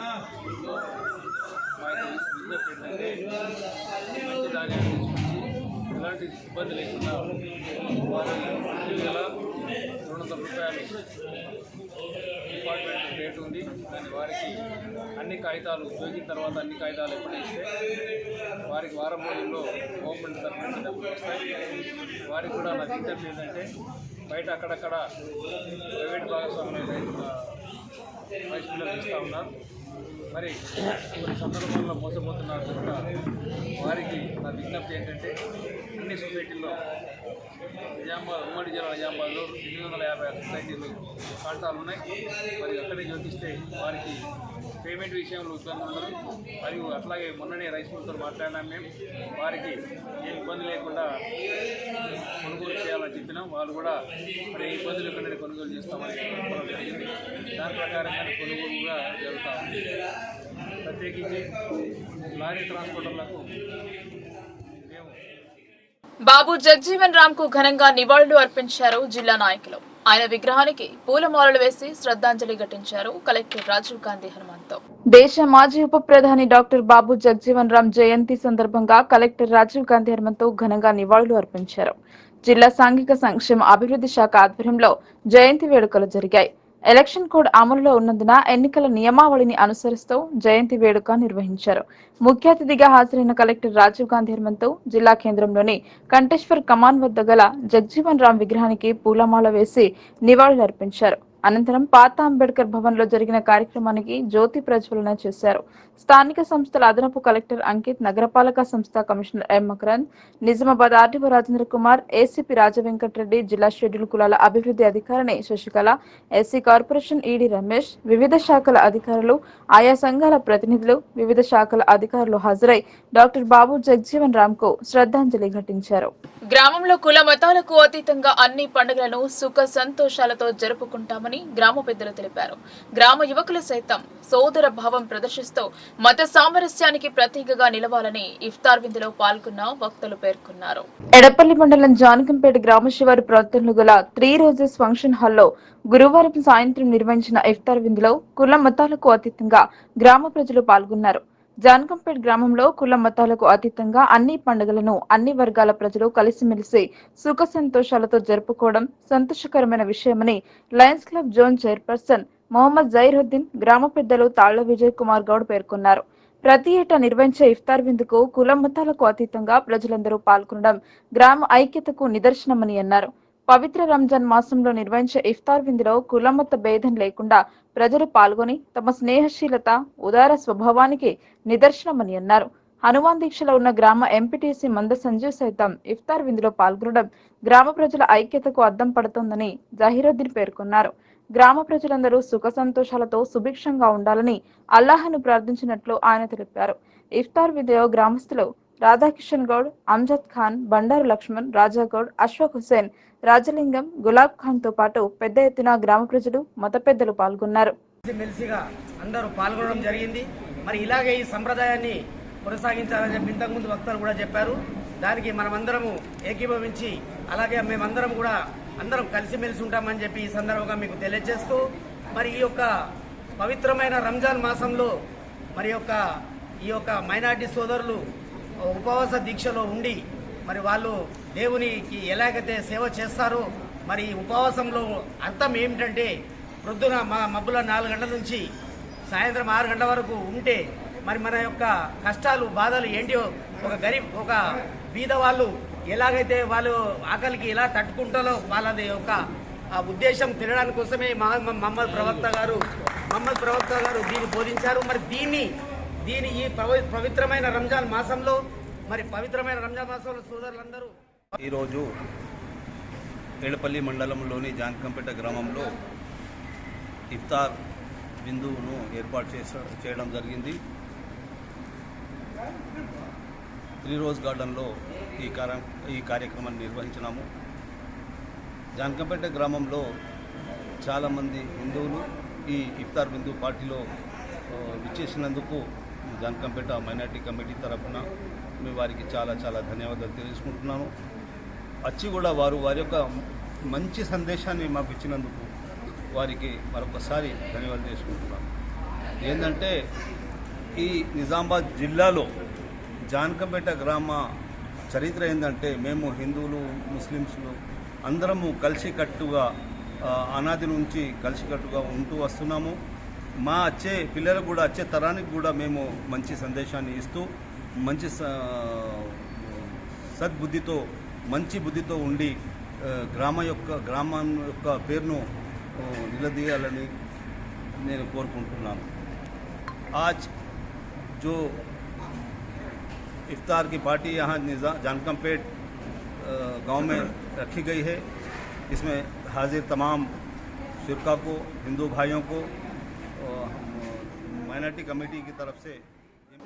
K: మా యొక్క విజ్ఞప్తి ఏంటంటే మంచి ధాన్యాన్ని తీసుకొచ్చి ఎలాంటి ఇబ్బంది లేకుండా వారి ₹2,200 డిపార్ట్మెంట్ రేటు ఉంది. దాని వారికి అన్ని కాగితాలు ఉపయోగించిన తర్వాత అన్ని కాగితాలు ఎప్పుడు ఇస్తే వారికి వారం రోజుల్లో గవర్నమెంట్ తరఫు నుంచి డబ్బులు వస్తాయి. వారికి కూడా నా విజ్ఞప్తి ఏంటంటే బయట అక్కడక్కడ ప్రైవేట్ భాగస్వాములు రైస్ మిల్లర్లు ఇస్తూ ఉన్నారు. మరి కొన్ని సందర్భాల్లో మోసపోతున్నారు కనుక వారికి నా విజ్ఞప్తి ఏంటంటే అన్ని సొసైటీల్లో నిజామాబాద్ ఉమ్మడి జిల్లా నిజామాబాద్లో 850 సొసైటీలు కాంటాలు ఉన్నాయి. మరి అక్కడే జ్యోతిస్తే వారికి పేమెంట్ విషయంలో ఇబ్బంది ఉండదు. మరియు అట్లాగే మొన్ననే రైస్ మిల్తో మాట్లాడినాం మేము. వారికి ఏ ఇబ్బంది లేకుండా కొనుగోలు చేయాలని చెప్పినాం. వాళ్ళు కూడా మరి ఇబ్బందులు ఎక్కడైనా కొనుగోలు చేస్తామని చెప్పడం జరిగింది. దాని ప్రకారంగానే కొనుగోలు కూడా జరుగుతూ ఉంది. ప్రత్యేకించి లారీ ట్రాన్స్పోర్టర్లకు మేము
A: బాబు జగజీవన్ రామ్ కు ఘనంగా నివాళులు అర్పించారు జిల్లా నాయకులు. ఆయన విగ్రహానికి పూలమాలలు వేసి శ్రద్ధాంజలి ఘటించారు కలెక్టర్ రాజీవ్ గాంధీ హనుమంతు. దేశ మాజీ ఉప ప్రధాని డాక్టర్ బాబు జగజీవన్ రామ్ జయంతి సందర్భంగా కలెక్టర్ రాజీవ్ గాంధీ హనుమంతు ఘనంగా నివాళులు అర్పించారు. జిల్లా సాంఘిక సంక్షేమ అభివృద్ధి శాఖ ఆధ్వర్యంలో జయంతి వేడుకలు జరిగాయి. ఎలక్షన్ కోడ్ అమలులో ఉన్నందున ఎన్నికల నియమావళిని అనుసరిస్తూ జయంతి వేడుక నిర్వహించారు. ముఖ్య అతిథిగా హాజరైన కలెక్టర్ రాజీవ్ గాంధీ హనుమంతు జిల్లా కేంద్రంలోని కంటేశ్వర్ కమాన్ వద్ద గల జగజీవన్ రామ్ విగ్రహానికి పూలమాల వేసి నివాళులర్పించారు. అనంతరం పాత అంబేద్కర్ భవన్ లో జరిగిన కార్యక్రమానికి జ్యోతి ప్రజ్వలన చేశారు. స్థానిక సంస్థల అదనపు కలెక్టర్ అంకిత్, నగరపాలక సంస్థ commissioner M Makarand, Nizamabad RDO Rajendra Kumar, ACP Rajavenkatareddy, జిల్లా షెడ్యూల్ కులాల అభివృద్ధి అధికారిని Sasikala, SC corporation ED Ramesh, వివిధ శాఖల అధికారులు, ఆయా సంఘాల ప్రతినిధులు, వివిధ శాఖల అధికారులు హాజరై డాక్టర్ బాబు జగజీవన్ రామ్ కు శ్రద్ధాంజలి ఘటించారు. గ్రామంలో కుల మతాలకు అతీతంగా అన్ని పండుగలను సుఖ సంతోషాలతో జరుపుకుంటామని చేస్తున్నామని గ్రామ పెద్దలు తెలిపారు. గ్రామ యువకులు సైతం సోదర భావం ప్రదర్శిస్తూ మత సామరస్యానికి ప్రతీకగా నిలవాలని ఇఫ్తార్ విందులో పాల్గొన్న వక్తలు పేర్కొన్నారు. ఎడపల్లి మండలం జానకంపేట గ్రామ శివారు ప్రాంతంలో గల 3 రోజెస్ ఫంక్షన్ హాల్లో గురువారం సాయంత్రం నిర్వహించిన ఇఫ్తార్ విందులో కుల మతాలకు అతీతంగా గ్రామ ప్రజలు పాల్గొన్నారు. జానకంపేట గ్రామంలో కుల మతాలకు అతీతంగా అన్ని పండుగలను అన్ని వర్గాల ప్రజలు కలిసిమెలిసి సుఖ సంతోషాలతో జరుపుకోవడం సంతోషకరమైన విషయమని lions club zone chairperson Mohammed Zairuddin, గ్రామ పెద్దలు తాళ్ల విజయ్ కుమార్ గౌడ్ పేర్కొన్నారు. ప్రతి ఏటా నిర్వహించే ఇఫ్తార్ విందుకు కుల మతాలకు అతీతంగా ప్రజలందరూ పాల్గొనడం గ్రామ ఐక్యతకు నిదర్శనమని అన్నారు. పవిత్ర రంజాన్ మాసంలో నిర్వహించే ఇఫ్తార్ విందులో కులమత భేదం లేకుండా ప్రజలు పాల్గొని తమ స్నేహశీలత, ఉదార స్వభావానికి నిదర్శనమని అన్నారు. హనుమాన్ దీక్షలో ఉన్న గ్రామ ఎంపీటీసీ మంద సంజీవ్ సైతం ఇఫ్తార్ విందులో పాల్గొనడం గ్రామ ప్రజల ఐక్యతకు అద్దం పడుతోందని జహీరుద్దీన్ పేర్కొన్నారు. గ్రామ ప్రజలందరూ సుఖ సంతోషాలతో సుభిక్షంగా ఉండాలని అల్లాహ్ను ప్రార్థించినట్లు ఆయన తెలిపారు. ఇఫ్తార్ విందులో గ్రామస్తులు రాధాకిషన్ గౌడ్, అమ్జద్ ఖాన్, బండారు లక్ష్మణ్, రాజాగౌడ్, అశ్వక్ హుసేన్, రాజలింగం, గులాబ్ ఖాన్ తో పాటు పెద్ద ఎత్తున గ్రామ ప్రజలు, మత పెద్దలు పాల్గొన్నారు.
L: మెలిసిగా అందరూ పాల్గొనడం జరిగింది. మరి ఇలాగే ఈ సంప్రదాయాన్ని కొనసాగించాలని చెప్పి ఇంతకుముందు వక్తలు కూడా చెప్పారు. దానికి మనమందరము ఏకీభవించి అలాగే మేమందరం కూడా అందరం కలిసిమెలిసి ఉంటామని చెప్పి ఈ సందర్భంగా మీకు తెలియజేస్తూ, మరి ఈ యొక్క పవిత్రమైన రంజాన్ మాసంలో మరి ఈ యొక్క మైనార్టీ సోదరులు ఉపవాస దీక్షలో ఉండి మరి వాళ్ళు దేవునికి ఎలాగైతే సేవ చేస్తారో మరి ఉపవాసంలో అర్థం ఏమిటంటే ప్రొద్దున మబ్బుల 4 గంటల నుంచి సాయంత్రం 6 గంటల వరకు ఉంటే మరి మన యొక్క కష్టాలు బాధలు ఏంటో ఒక బీద వాళ్ళు ఎలాగైతే వాళ్ళు ఆకలికి ఎలా తట్టుకుంటారో వాళ్ళది యొక్క ఆ ఉద్దేశం తినడానికి కోసమే మహమ్మద్ ప్రవక్త గారు దీన్ని బోధించారు. మరి దీని ఈ పవిత్రమైన రంజాన్ మాసంలో సోదరులందరూ
M: ఈరోజు ఏడపల్లి మండలంలోని జానకంపేట గ్రామంలో ఇఫ్తార్ విందును ఏర్పాటు చేయడం జరిగింది. 3 రోజ్ గార్డెన్లో ఈ కార్యక్రమాన్ని నిర్వహించినాము. జానకంపేట గ్రామంలో చాలామంది హిందువులు ఈ ఇఫ్తార్ విందు పార్టీలో విచ్చేసినందుకు జానకంపేట మైనార్టీ కమిటీ తరఫున మేము వారికి చాలా ధన్యవాదాలు తెలుసుకుంటున్నాను. వచ్చి కూడా వారి యొక్క మంచి సందేశాన్ని మాకు ఇచ్చినందుకు వారికి మరొకసారి ధన్యవాదాలు తెలుసుకుంటున్నాను. ఏంటంటే ఈ నిజామాబాద్ జిల్లాలో జానకంపేట గ్రామ చరిత్ర ఏంటంటే మేము హిందువులు, ముస్లిమ్స్లు అందరము కలిసికట్టుగా అనాది నుంచి కలిసికట్టుగా ఉంటూ వస్తున్నాము. మా పిల్లలకు కూడా వచ్చే తరానికి కూడా మేము మంచి సందేశాన్ని ఇస్తూ మంచి సద్బుద్ధితో మంచి బుద్ధితో ఉండి గ్రామం యొక్క పేరును నిలదీయాలని నేను కోరుకుంటున్నాను. आज जो इफ्तार की पार्टी यहाँ जानकमपेट गांव में रखी गई है, इसमें हाजिर तमाम शिरका को, हिंदू भाइयों को माइनॉरिटी कमेटी की तरफ से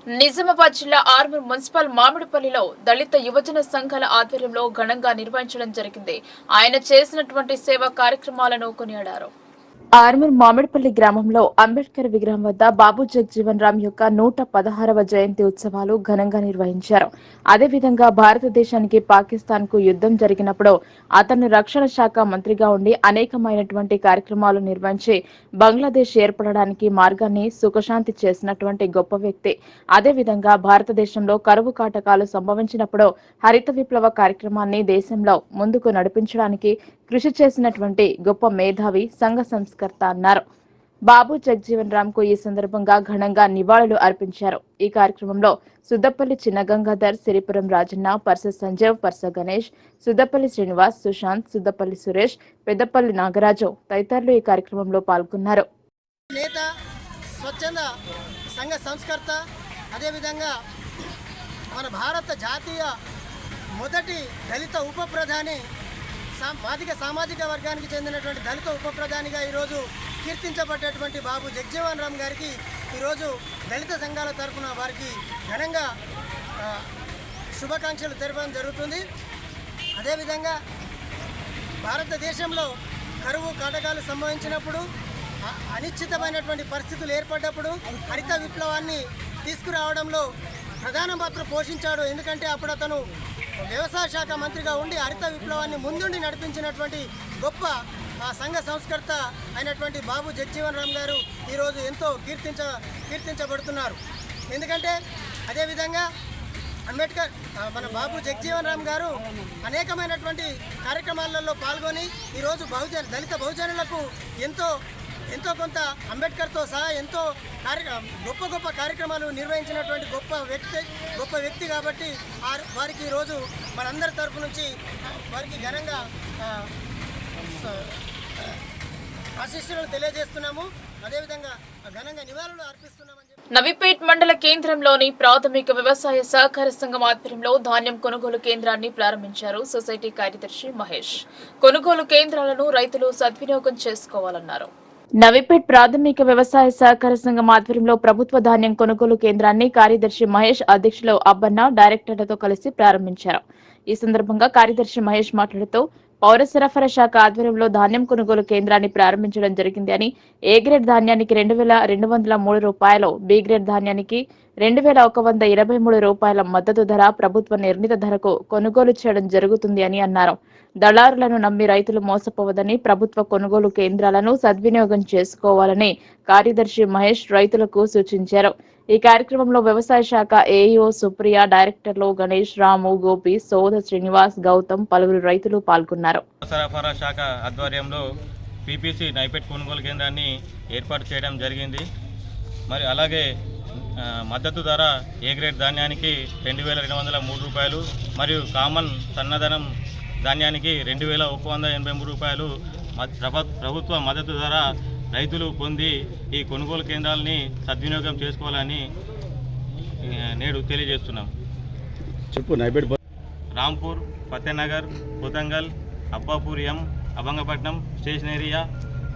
A: నిజామాబాద్ జిల్లా ఆర్మూర్ మున్సిపల్ మామిడిపల్లిలో దళిత యువజన సంఘాల ఆధ్వర్యంలో ఘనంగా నిర్వహించడం జరిగింది. ఆయన చేసినటువంటి సేవా కార్యక్రమాలను కొనియాడారు. ఆర్మూర్ మామిడిపల్లి గ్రామంలో అంబేద్కర్ విగ్రహం వద్ద బాబు జగజీవన్ రామ్ యొక్క 116వ జయంతి ఉత్సవాలు ఘనంగా నిర్వహించారు. అదేవిధంగా భారతదేశానికి పాకిస్తాన్ కు యుద్ధం జరిగినప్పుడు అతను రక్షణ శాఖ మంత్రిగా ఉండి అనేకమైనటువంటి కార్యక్రమాలు నిర్వహించి బంగ్లాదేశ్ ఏర్పడడానికి మార్గాన్ని సుఖశాంతి చేసినటువంటి గొప్ప వ్యక్తి. అదేవిధంగా భారతదేశంలో కరువు కాటకాలు సంభవించినప్పుడు హరిత విప్లవ కార్యక్రమాన్ని దేశంలో ముందుకు నడిపించడానికి కృషి చేసినటువంటి గొప్ప మేధావి, సంఘ సంస్కర్త అన్నారు. బాబు జగజీవన్ రామ్ కు ఈ సందర్భంగా ఘనంగా నివాళులు అర్పించారు. ఈ కార్యక్రమంలో సుద్దపల్లి చిన్న గంగాధర్, సిరిపురం రాజన్న, పర్స సంజీవ్, పర్స గణేష్, సుద్దపల్లి శ్రీనివాస్, సుశాంత్, సుద్దపల్లి సురేష్, పెద్దపల్లి నాగరాజు తదితరులు ఈ కార్యక్రమంలో పాల్గొన్నారు.
N: నేత, స్వచ్ఛంద సంఘ సంస్కర్త, అదేవిధంగా మన భారత జాతీయ మొదటి దళిత ఉప ప్రధాని, మాదిగ సామాజిక వర్గానికి చెందినటువంటి దళిత ఉప ప్రధానిగా ఈరోజు కీర్తించబడ్డటువంటి బాబు జగజీవన్ రామ్ గారికి ఈరోజు దళిత సంఘాల తరఫున వారికి ఘనంగా శుభాకాంక్షలు తెలపడం జరుగుతుంది. అదేవిధంగా భారతదేశంలో కరువు కాటకాలు సంభవించినప్పుడు అనిశ్చితమైనటువంటి పరిస్థితులు ఏర్పడ్డప్పుడు హరిత విప్లవాన్ని తీసుకురావడంలో ప్రధాన పాత్ర పోషించాడు. ఎందుకంటే అప్పుడు అతను వ్యవసాయ శాఖ మంత్రిగా ఉండి హరిత విప్లవాన్ని ముందుండి నడిపించినటువంటి గొప్ప సంఘ సంస్కర్త అయినటువంటి బాబు జగజీవన్ రామ్ గారు ఈరోజు ఎంతో కీర్తించబడుతున్నారు. ఎందుకంటే అదేవిధంగా అంబేద్కర్ మన బాబు జగజీవన్ రామ్ గారు అనేకమైనటువంటి కార్యక్రమాలలో పాల్గొని ఈరోజు దళిత బహుజనులకు ఎంతో కొంత అంబేద్కర్తో సహా ఎంతో గొప్ప కార్యక్రమాలు నిర్వహించినటువంటి గొప్ప వ్యక్తి కాబట్టి వారికి ఈరోజు మనందరి తరపు నుంచి వారికి ఘనంగా ఆశీస్సులను తెలియజేస్తున్నాము. అదేవిధంగా ఘనంగా నివాళులు అర్పిస్తున్నామని.
A: నవీపేట్ మండల కేంద్రంలోని ప్రాథమిక వ్యవసాయ సహకార సంఘం ఆధ్వర్యంలో ధాన్యం కొనుగోలు కేంద్రాన్ని ప్రారంభించారు సొసైటీ కార్యదర్శి మహేష్. కొనుగోలు కేంద్రాలను రైతులు సద్వినియోగం చేసుకోవాలన్నారు. నవీపేట్ ప్రాథమిక వ్యవసాయ సహకార సంఘం ఆధ్వర్యంలో ప్రభుత్వ ధాన్యం కొనుగోలు కేంద్రాన్ని కార్యదర్శి మహేష్ అధ్యక్షులు అబ్బన్న డైరెక్టర్లతో కలిసి ప్రారంభించారు. ఈ సందర్భంగా కార్యదర్శి మహేష్ మాట్లాడుతూ పౌర సరఫరా శాఖ ఆధ్వర్యంలో ధాన్యం కొనుగోలు కేంద్రాన్ని ప్రారంభించడం జరిగింది అని, ఏ గ్రేడ్ ధాన్యానికి 2203 రూపాయలు, బి గ్రేడ్ ధాన్యానికి 2123 రూపాయల మద్దతు ధర ప్రభుత్వ నిర్ణీత ధరకు కొనుగోలు చేయడం జరుగుతుంది అని అన్నారు. దళారులను నమ్మి రైతులు మోసపోవదని, ప్రభుత్వ కొనుగోలు కేంద్రాలను సద్వినియోగం చేసుకోవాలని కార్యదర్శి మహేష్ రైతులకు సూచించారు. ఈ కార్యక్రమంలో వ్యవసాయ శాఖ ఏఈఓ సుప్రియ, డైరెక్టర్లు గణేష్, రాము, గోపి, సోద, శ్రీనివాస్, గౌతమ్, పలువురు రైతులు పాల్గొన్నారు.
O: సరఫరా శాఖ ఆధ్వర్యంలో పీపీసీ నైపేట్ కొనుగోలు కేంద్రాన్ని ఏర్పాటు చేయడం జరిగింది. మరి అలాగే మద్దతు ధర ఏ గ్రేడ్ ధాన్యానికి 2203 రూపాయలు మరియు కామన్ సన్నదనం ధాన్యానికి 2183 రూపాయలు ప్రభుత్వ మద్దతు ధర రైతులు పొంది ఈ కొనుగోలు కేంద్రాలని సద్వినియోగం చేసుకోవాలని నేడు తెలియజేస్తున్నాం. రాంపూర్, ఫతేనగర్, కొతంగల్, అబ్బాపూర్ ఎం, అభంగపట్నం, స్టేషన్ ఏరియా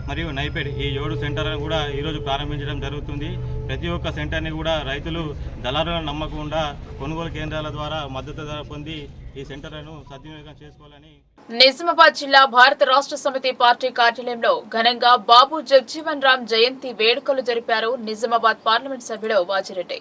O: మరియు నైపేట్ ఈ 7 సెంటర్లను కూడా ఈరోజు ప్రారంభించడం జరుగుతుంది. ప్రతి ఒక్క సెంటర్ని కూడా రైతులు దళారులను నమ్మకుండా కొనుగోలు కేంద్రాల ద్వారా మద్దతు ధర పొంది ఈ సెంటర్లను సద్వినియోగం చేసుకోవాలని.
A: నిజామాబాద్ జిల్లా భారత రాష్ట్ర సమితి పార్టీ కార్యాలయంలో ఘనంగా బాబు జగజీవన్ రామ్ జయంతి వేడుకలు జరిపారు. నిజామాబాద్ పార్లమెంట్ సభ్యుడు వాజిరెడ్డి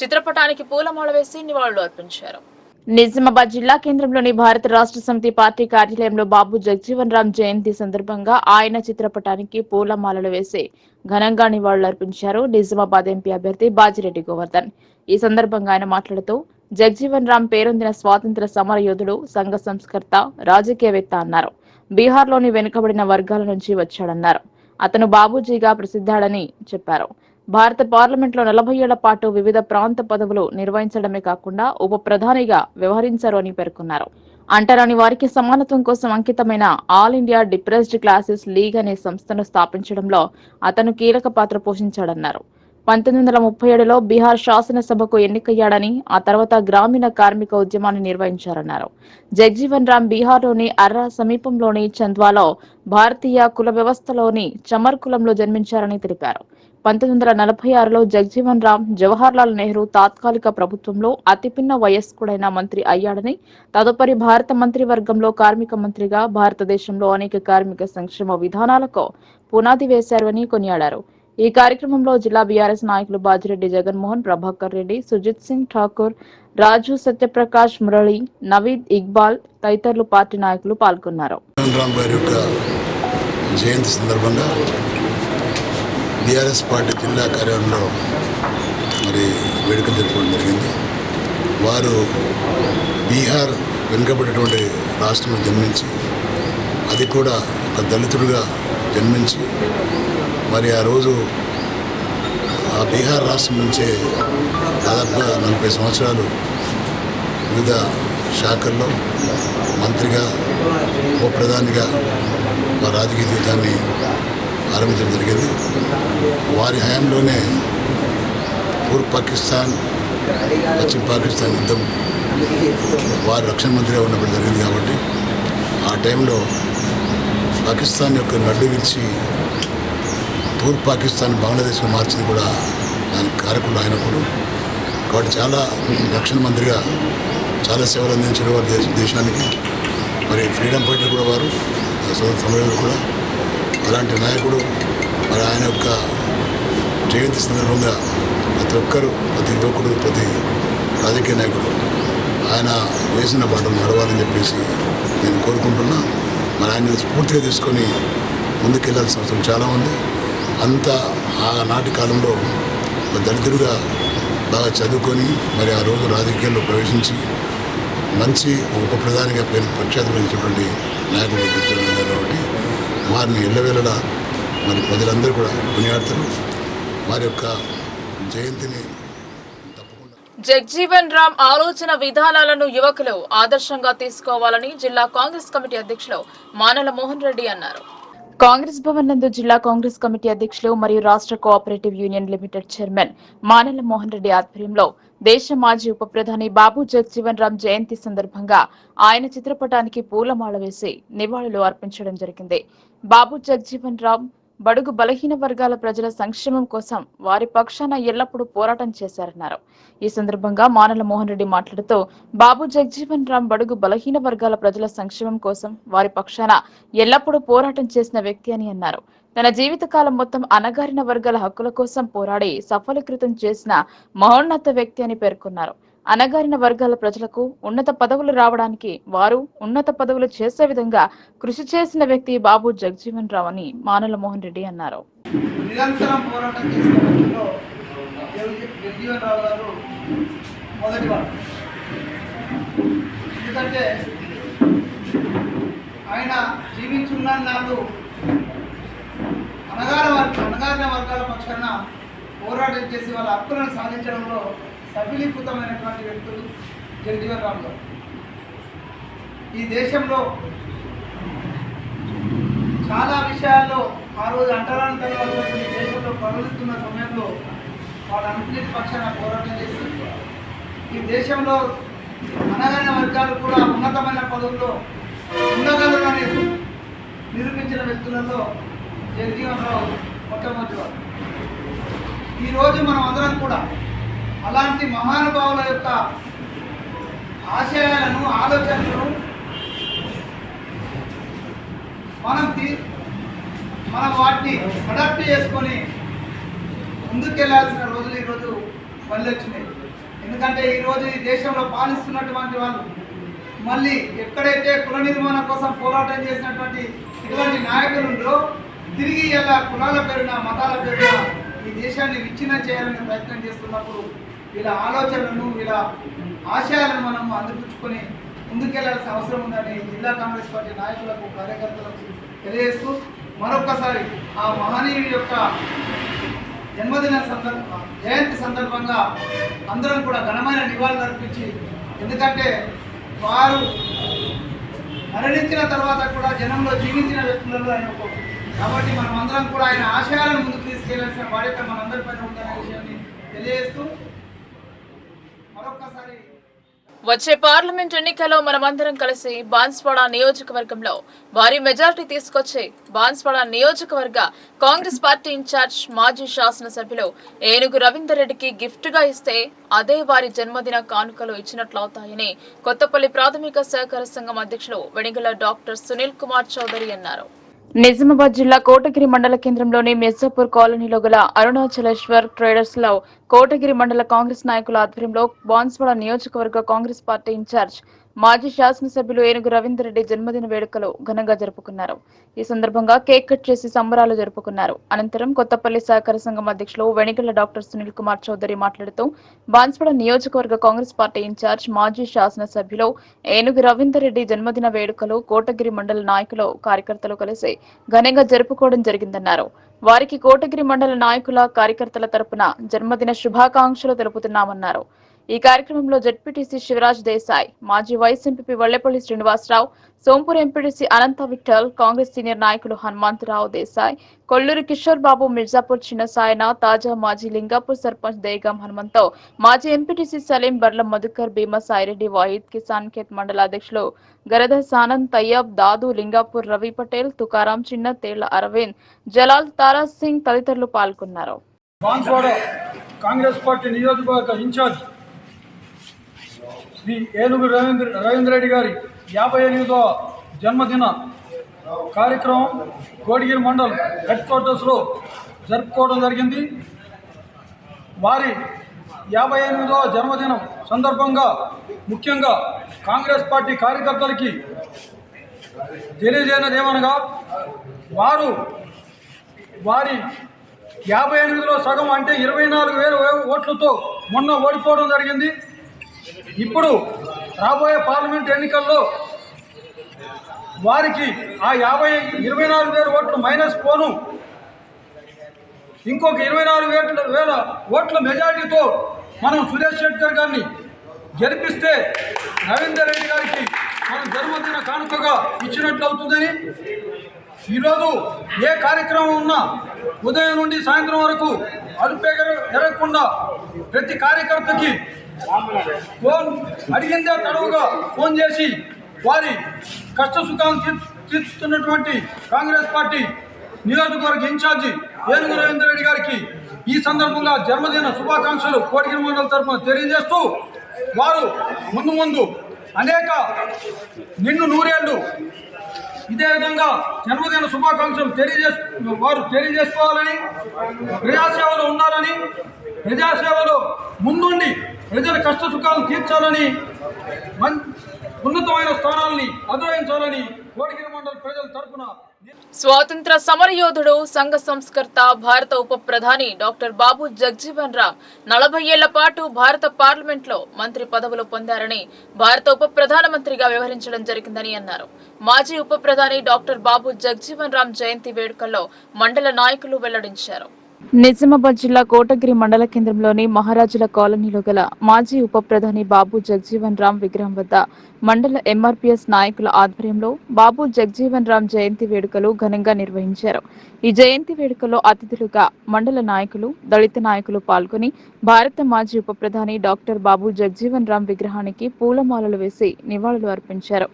A: చిత్రపటానికి పూలమాల వేసి నివాళులు అర్పించారు. నిజామాబాద్ జిల్లా కేంద్రంలోని భారత రాష్ట్ర సమితి పార్టీ కార్యాలయంలో బాబు జగజీవన్ రామ్ జయంతి సందర్భంగా ఆయన చిత్రపటానికి పూలమాలలు వేసి ఘనంగా నివాళులర్పించారు. నిజామాబాద్ ఎంపీ అభ్యర్థి బాజిరెడ్డి గోవర్ధన్. ఈ సందర్భంగా ఆయన మాట్లాడుతూ జగజీవన్ రామ్ పేరొందిన స్వాతంత్ర సమర యోధుడు, సంఘ సంస్కర్త, రాజకీయవేత్త అన్నారు. బీహార్లోని వెనుకబడిన వర్గాల నుంచి వచ్చాడన్నారు. అతను బాబూజీగా ప్రసిద్ధాడని చెప్పారు. భారత పార్లమెంట్లో 40 ఏళ్ల పాటు వివిధ ప్రాంత పదవులు నిర్వహించడమే కాకుండా ఉప ప్రధానిగా వ్యవహరించారు అని పేర్కొన్నారు. అంటరాని వారికి సమానత్వం కోసం అంకితమైన all India depressed classes league అనే సంస్థను స్థాపించడంలో అతను కీలక పాత్ర పోషించాడన్నారు. 1937లో బీహార్ శాసనసభకు ఎన్నికయ్యాడని, ఆ తర్వాత గ్రామీణ కార్మిక ఉద్యమాన్ని నిర్వహించారన్నారు. జగజీవన్ రామ్ బీహార్లోని అర్రా సమీపంలోని చంద్వాలో భారతీయ కుల వ్యవస్థలోని చమర్ కులంలో జన్మించారని తెలిపారు. 1946లో జగజీవన్ రామ్ జవహర్లాల్ నెహ్రూ తాత్కాలిక ప్రభుత్వంలో అతిపిన్న వయస్కుడైన మంత్రి అయ్యాడని, తదుపరి భారత మంత్రివర్గంలో కార్మిక మంత్రిగా భారతదేశంలో అనేక కార్మిక సంక్షేమ విధానాలకు పునాది వేశారు అని కొనియాడారు. ఈ కార్యక్రమంలో జిల్లా బీఆర్ఎస్ నాయకులు బాజిరెడ్డి జగన్మోహన్, ప్రభాకర్ రెడ్డి, సుజిత్ సింగ్ ఠాకూర్, రాజు, సత్యప్రకాష్, మురళి, నవీద్, ఇక్బాల్ తదితరులు పార్టీ నాయకులు పాల్గొన్నారు.
J: జయంతి సందర్భంగా బీఆర్ఎస్ పార్టీ జిల్లా కార్యాలయంలో మరి వేడుకలు జరుపుకోవడం జరిగింది. వారు బీహార్ వెనుకబడినటువంటి రాష్ట్రంలో జన్మించి, అది కూడా ఒక దళితుడిగా జన్మించి, మరి ఆ రోజు ఆ బీహార్ రాష్ట్రం నుంచే దాదాపుగా 40 సంవత్సరాలు వివిధ శాఖల్లో మంత్రిగా, ఉప ప్రధానిగా వారి రాజకీయ జీవితాన్ని ఆరంభించడం జరిగింది. వారి హయాంలోనే పూర్వ పాకిస్తాన్, పశ్చిమ పాకిస్తాన్ యుద్ధం వారు రక్షణ మంత్రిగా ఉన్నప్పుడు జరిగింది. కాబట్టి ఆ టైంలో పాకిస్తాన్ యొక్క నడ్డు విరిచి పూర్వ పాకిస్తాన్ బంగ్లాదేశ్లో మార్చింది కూడా దానికి కారకులు అయినప్పుడు. కాబట్టి చాలా రక్షణ మంత్రిగా చాలా సేవలు అందించిన వారు దేశానికి. మరి ఫ్రీడమ్ ఫైటర్ కూడా వారు, స్వతంత్ర సమరయోధులు కూడా. అలాంటి నాయకుడు. మరి ఆయన యొక్క జయంతి సందర్భంగా ప్రతి ఒక్కరు, ప్రతి యువకుడు, ప్రతి రాజకీయ నాయకుడు ఆయన వేసిన బాటలు నడవాలని చెప్పేసి నేను కోరుకుంటున్నా. మరి ఆయన స్ఫూర్తిగా తీసుకొని ముందుకెళ్లాల్సిన అవసరం చాలా ఉంది. అంతా ఆనాటి కాలంలో దళితుడిగా బాగా చదువుకొని మరి ఆ రోజు రాజకీయాల్లో ప్రవేశించి మంచి ఉప ప్రధానిగా ప్రఖ్యాతించినటువంటి నాయకుడు జగజ్జీవన్ గారు కాబట్టి వారిని ఎల్లవేళలా మరి ప్రజలందరూ కూడా కొనియాడతారు. వారి యొక్క జయంతిని
A: జగ్జీవన్ రామ్ ఆలోచన విధానాలను యువకులు ఆదర్శంగా తీసుకోవాలని జిల్లా కాంగ్రెస్ కమిటీ అధ్యక్షులు మానల మోహన్ రెడ్డి అన్నారు. కాంగ్రెస్ భవన్ నందు జిల్లా కాంగ్రెస్ కమిటీ అధ్యక్షులు మరియు రాష్ట్ర cooperative union limited chairman మానల Mohan Reddy ఆధ్వర్యంలో దేశ మాజీ ఉప ప్రధాని బాబు జగ్జీవన్ రామ్ జయంతి సందర్భంగా ఆయన చిత్రపటానికి పూలమాల వేసి నివాళులు అర్పించడం జరిగింది. బాబు జగ్జీవన్ రామ్ బడుగు బలహీన వర్గాల ప్రజల సంక్షేమం కోసం వారి పక్షాన ఎల్లప్పుడూ పోరాటం చేశారన్నారు. ఈ సందర్భంగా మానల మోహన్ రెడ్డి మాట్లాడుతూ బాబు జగ్జీవన్ రామ్ బడుగు బలహీన వర్గాల ప్రజల సంక్షేమం కోసం వారి పక్షాన ఎల్లప్పుడూ పోరాటం చేసిన వ్యక్తి అని అన్నారు. తన జీవితకాలం మొత్తం అణగారిన వర్గాల హక్కుల కోసం పోరాడి సఫలీకృతం చేసిన మహోన్నత వ్యక్తి అని పేర్కొన్నారు. అణగారిన వర్గాల ప్రజలకు ఉన్నత పదవులు రావడానికి వారు ఉన్నత పదవులు చేసే విధంగా కృషి చేసిన వ్యక్తి బాబు జగ్జీవన్ రామ్ అని మానల మోహన్ రెడ్డి అన్నారు.
P: నిరంతరం పోరాటం చేసిన వ్యక్తుల్లో జగ్జీవన్ రామ్ గారు మొదటివాడు. ఎందుకంటే ఆయన జీవించున్న నాళ్ళు అణగారిన వర్గాల పక్షాన పోరాటం చేసి వాళ్ళ హక్కులను సాధించడంలో సఫలీకృతమైనటువంటి వ్యక్తులు జగ్జీవన్ రామ్ గారు. ఈ దేశంలో చాలా విషయాల్లో ఆ రోజు అంటరాని తర్వాత దేశంలో ప్రవహిస్తున్న సమయంలో వాళ్ళన్నింటి పక్షాన పోరాటం చేసి ఈ దేశంలో అణగారిన వర్గాలు కూడా ఉన్నతమైన పదవుల్లో ఉండగలరని నిరూపించిన వ్యక్తులలో జగ్జీవన్ రామ్ మొట్టమొదటివాడు. ఈరోజు మనం అందరం కూడా అలాంటి మహానుభావుల యొక్క ఆశయాలను, ఆలోచనలను మనం వాటిని అడాప్ట్ చేసుకొని ముందుకెళ్లాల్సిన రోజులు ఈరోజు వచ్చినాయి. ఎందుకంటే ఈరోజు ఈ దేశంలో పాలిస్తున్నటువంటి వాళ్ళు మళ్ళీ ఎక్కడైతే కుల నిర్మాణం కోసం పోరాటం చేసినటువంటి ఇటువంటి నాయకులు ఉందో తిరిగి ఇలా కులాల పేరున, మతాల పేరున ఈ దేశాన్ని విచ్ఛిన్నం చేయాలని ప్రయత్నం చేస్తున్నప్పుడు వీళ్ళ ఆలోచనలను, వీళ్ళ ఆశయాలను మనం అందిపుచ్చుకొని ముందుకెళ్లాల్సిన అవసరం ఉందని జిల్లా కాంగ్రెస్ పార్టీ నాయకులకు, కార్యకర్తలకు తెలియజేస్తూ మరొక్కసారి ఆ మహనీయుడి యొక్క జయంతి సందర్భంగా అందరం కూడా ఘనమైన నివాళులు అర్పించి, ఎందుకంటే వారు మరణించిన తర్వాత కూడా జనంలో జీవించిన వ్యక్తులలో ఆయన కాబట్టి మనం అందరం కూడా ఆయన ఆశయాలను ముందుకు తీసుకెళ్లాల్సిన బాధ్యత మనందరిపైన ఉందనే విషయాన్ని తెలియజేస్తూ మరొక్కసారి
A: వచ్చే పార్లమెంట్ ఎన్నికల్లో మనమందరం కలిసి బాన్స్వాడ నియోజకవర్గంలో భారీ మెజారిటీ తీసుకొచ్చి బాన్స్వాడ నియోజకవర్గ కాంగ్రెస్ పార్టీ ఇన్ఛార్జ్ మాజీ శాసనసభ్యులు ఏనుగు రవీందర్ రెడ్డికి గిఫ్ట్ గా ఇస్తే అదే వారి జన్మదిన కానుకలు ఇచ్చినట్లవుతాయని కొత్తపల్లి ప్రాథమిక సహకార సంఘం అధ్యక్షులు వెనిగల డాక్టర్ సునీల్ కుమార్ చౌదరి అన్నారు. నిజామాబాద్ జిల్లా కోటగిరి మండల కేంద్రంలోని మిర్జాపూర్ కాలనీలో గల అరుణాచలేశ్వర్ ట్రేడర్స్ లో కోటగిరి మండల కాంగ్రెస్ నాయకుల ఆధ్వర్యంలో బాన్స్వాడ నియోజకవర్గ కాంగ్రెస్ పార్టీ ఇన్ఛార్జ్ మాజీ శాసనసభ్యులు ఏనుగు రవీందర్ రెడ్డి జన్మదిన వేడుకలు ఘనంగా జరుపుకున్నారు. ఈ సందర్భంగా కేక్ కట్ చేసి సంబరాలు జరుపుకున్నారు. అనంతరం కొత్తపల్లి సహకార సంఘం అధ్యక్షులు వెనిగల డాక్టర్ సునీల్ కుమార్ చౌదరి మాట్లాడుతూ బాన్స్వాడ నియోజకవర్గ కాంగ్రెస్ పార్టీ ఇన్ఛార్జ్ మాజీ శాసనసభ్యులు ఏనుగు రవీందర్ రెడ్డి జన్మదిన వేడుకలు కోటగిరి మండల నాయకులు, కార్యకర్తలు కలిసి ఘనంగా జరుపుకోవడం జరిగిందన్నారు. వారికి కోటగిరి మండల నాయకుల, కార్యకర్తల తరపున జన్మదిన శుభాకాంక్షలు తెలుపుతున్నామన్నారు. ఈ కార్యక్రమంలో జెడ్పీటీసీ శివరాజ్ దేశాయ్, మాజీ vice MP Vallepalli Srinivasarao, Sompur MPTC అనంత విఠల్, కాంగ్రెస్ సీనియర్ నాయకులు హనుమంతరావు దేశాయ్, కొల్లూరి కిషోర్ బాబు, మిర్జాపూర్ చిన్న సాయన, తాజా మాజీ లింగాపూర్ సర్పంచ్ దేగాం హనుమంతరావు, మాజీ ఎంపీటీసీ సలీం, బర్ల మధుకర్, భీమా సాయిరెడ్డి, వాహిద్, కిసాన్ ఖేత్ మండల అధ్యక్షులు గరధర్ సానంద్, తయ్యబ్, దాదు, లింగాపూర్ రవి పటేల్, తుకారాం, చిన్న తేళ్ల అరవింద్, జలాల్, తారా సింగ్ తదితరులు పాల్గొన్నారు.
Q: కాంగ్రెస్ పార్టీ నియోజకవర్గ ఇన్ఛార్జ్ శ్రీ ఏనుగు రవీంద్ర రెడ్డి గారి 58వ జన్మదిన కార్యక్రమం కోడిగిరి మండల్ హెడ్ క్వార్టర్స్లో జరుపుకోవడం జరిగింది. వారి 58వ జన్మదినం సందర్భంగా ముఖ్యంగా కాంగ్రెస్ పార్టీ కార్యకర్తలకి తెలియజేయనది ఏమనగా, వారి 58లో సగం అంటే 24,000 ఓట్లతో మొన్న ఓడిపోవడం జరిగింది. ఇప్పుడు రాబోయే పార్లమెంట్ ఎన్నికల్లో వారికి ఆ 24,000 ఓట్లు మైనస్ పోను ఇంకొక 24,000 ఓట్ల మెజార్టీతో మనం సురేష్ శెట్కర్ గారిని గెలిపిస్తే రవీందర్ రెడ్డి గారికి మనం జన్మదిన కానుకగా ఇచ్చినట్లు అవుతుందని, ఈరోజు ఏ కార్యక్రమం ఉన్నా ఉదయం నుండి సాయంత్రం వరకు ఎరగకుండా ప్రతి కార్యకర్తకి ఫోన్ అడిగిందే తడవుగా ఫోన్ చేసి వారి కష్ట సుఖాలను తీర్చుతున్నటువంటి కాంగ్రెస్ పార్టీ నియోజకవర్గ ఇన్ఛార్జి ఏనుగు రవీందర్ రెడ్డి గారికి ఈ సందర్భంగా జన్మదిన శుభాకాంక్షలు కోడిగిరి మండలం తరఫున తెలియజేస్తూ, వారు ముందు అనేక నిండు నూరేళ్లు ఇదే విధంగా జన్మదిన శుభాకాంక్షలు తెలియజేసుకోవాలని, ప్రజాసేవలో ఉండాలని, ప్రజాసేవలో ముందుండి ప్రజల కష్ట సుఖాలను తీర్చాలని, ఉన్నతమైన స్థానాలని అధిరోహించాలని కోడిగిరి మండల ప్రజల తరఫున
A: స్వాతంత్ర సమరయోధుడు, సంఘ సంస్కర్త, భారత ఉప ప్రధాని డాక్టర్ బాబు జగ్జీవన్ రామ్ 40 ఏళ్ల పాటు భారత పార్లమెంట్లో మంత్రి పదవులు పొందారని, భారత ఉప ప్రధానమంత్రిగా వ్యవహరించడం జరిగిందని అన్నారు. మాజీ ఉప ప్రధాని డాక్టర్ బాబు జగ్జీవన్ రామ్ జయంతి వేడుకల్లో మండల నాయకులు వెల్లడించారు. నిజామాబాద్ జిల్లా కోటగిరి మండల కేంద్రంలోని మహారాజుల కాలనీలో గల మాజీ ఉప ప్రధాని బాబు జగ్జీవన్ రామ్ విగ్రహం వద్ద మండల ఎంఆర్పీఎస్ నాయకుల ఆధ్వర్యంలో బాబు జగ్జీవన్ రామ్ జయంతి వేడుకలు ఘనంగా నిర్వహించారు. ఈ జయంతి వేడుకల్లో అతిథులుగా మండల నాయకులు, దళిత నాయకులు పాల్గొని భారత మాజీ ఉప ప్రధాని డాక్టర్ బాబు జగ్జీవన్ రామ్ విగ్రహానికి పూలమాలలు వేసి నివాళులు అర్పించారు.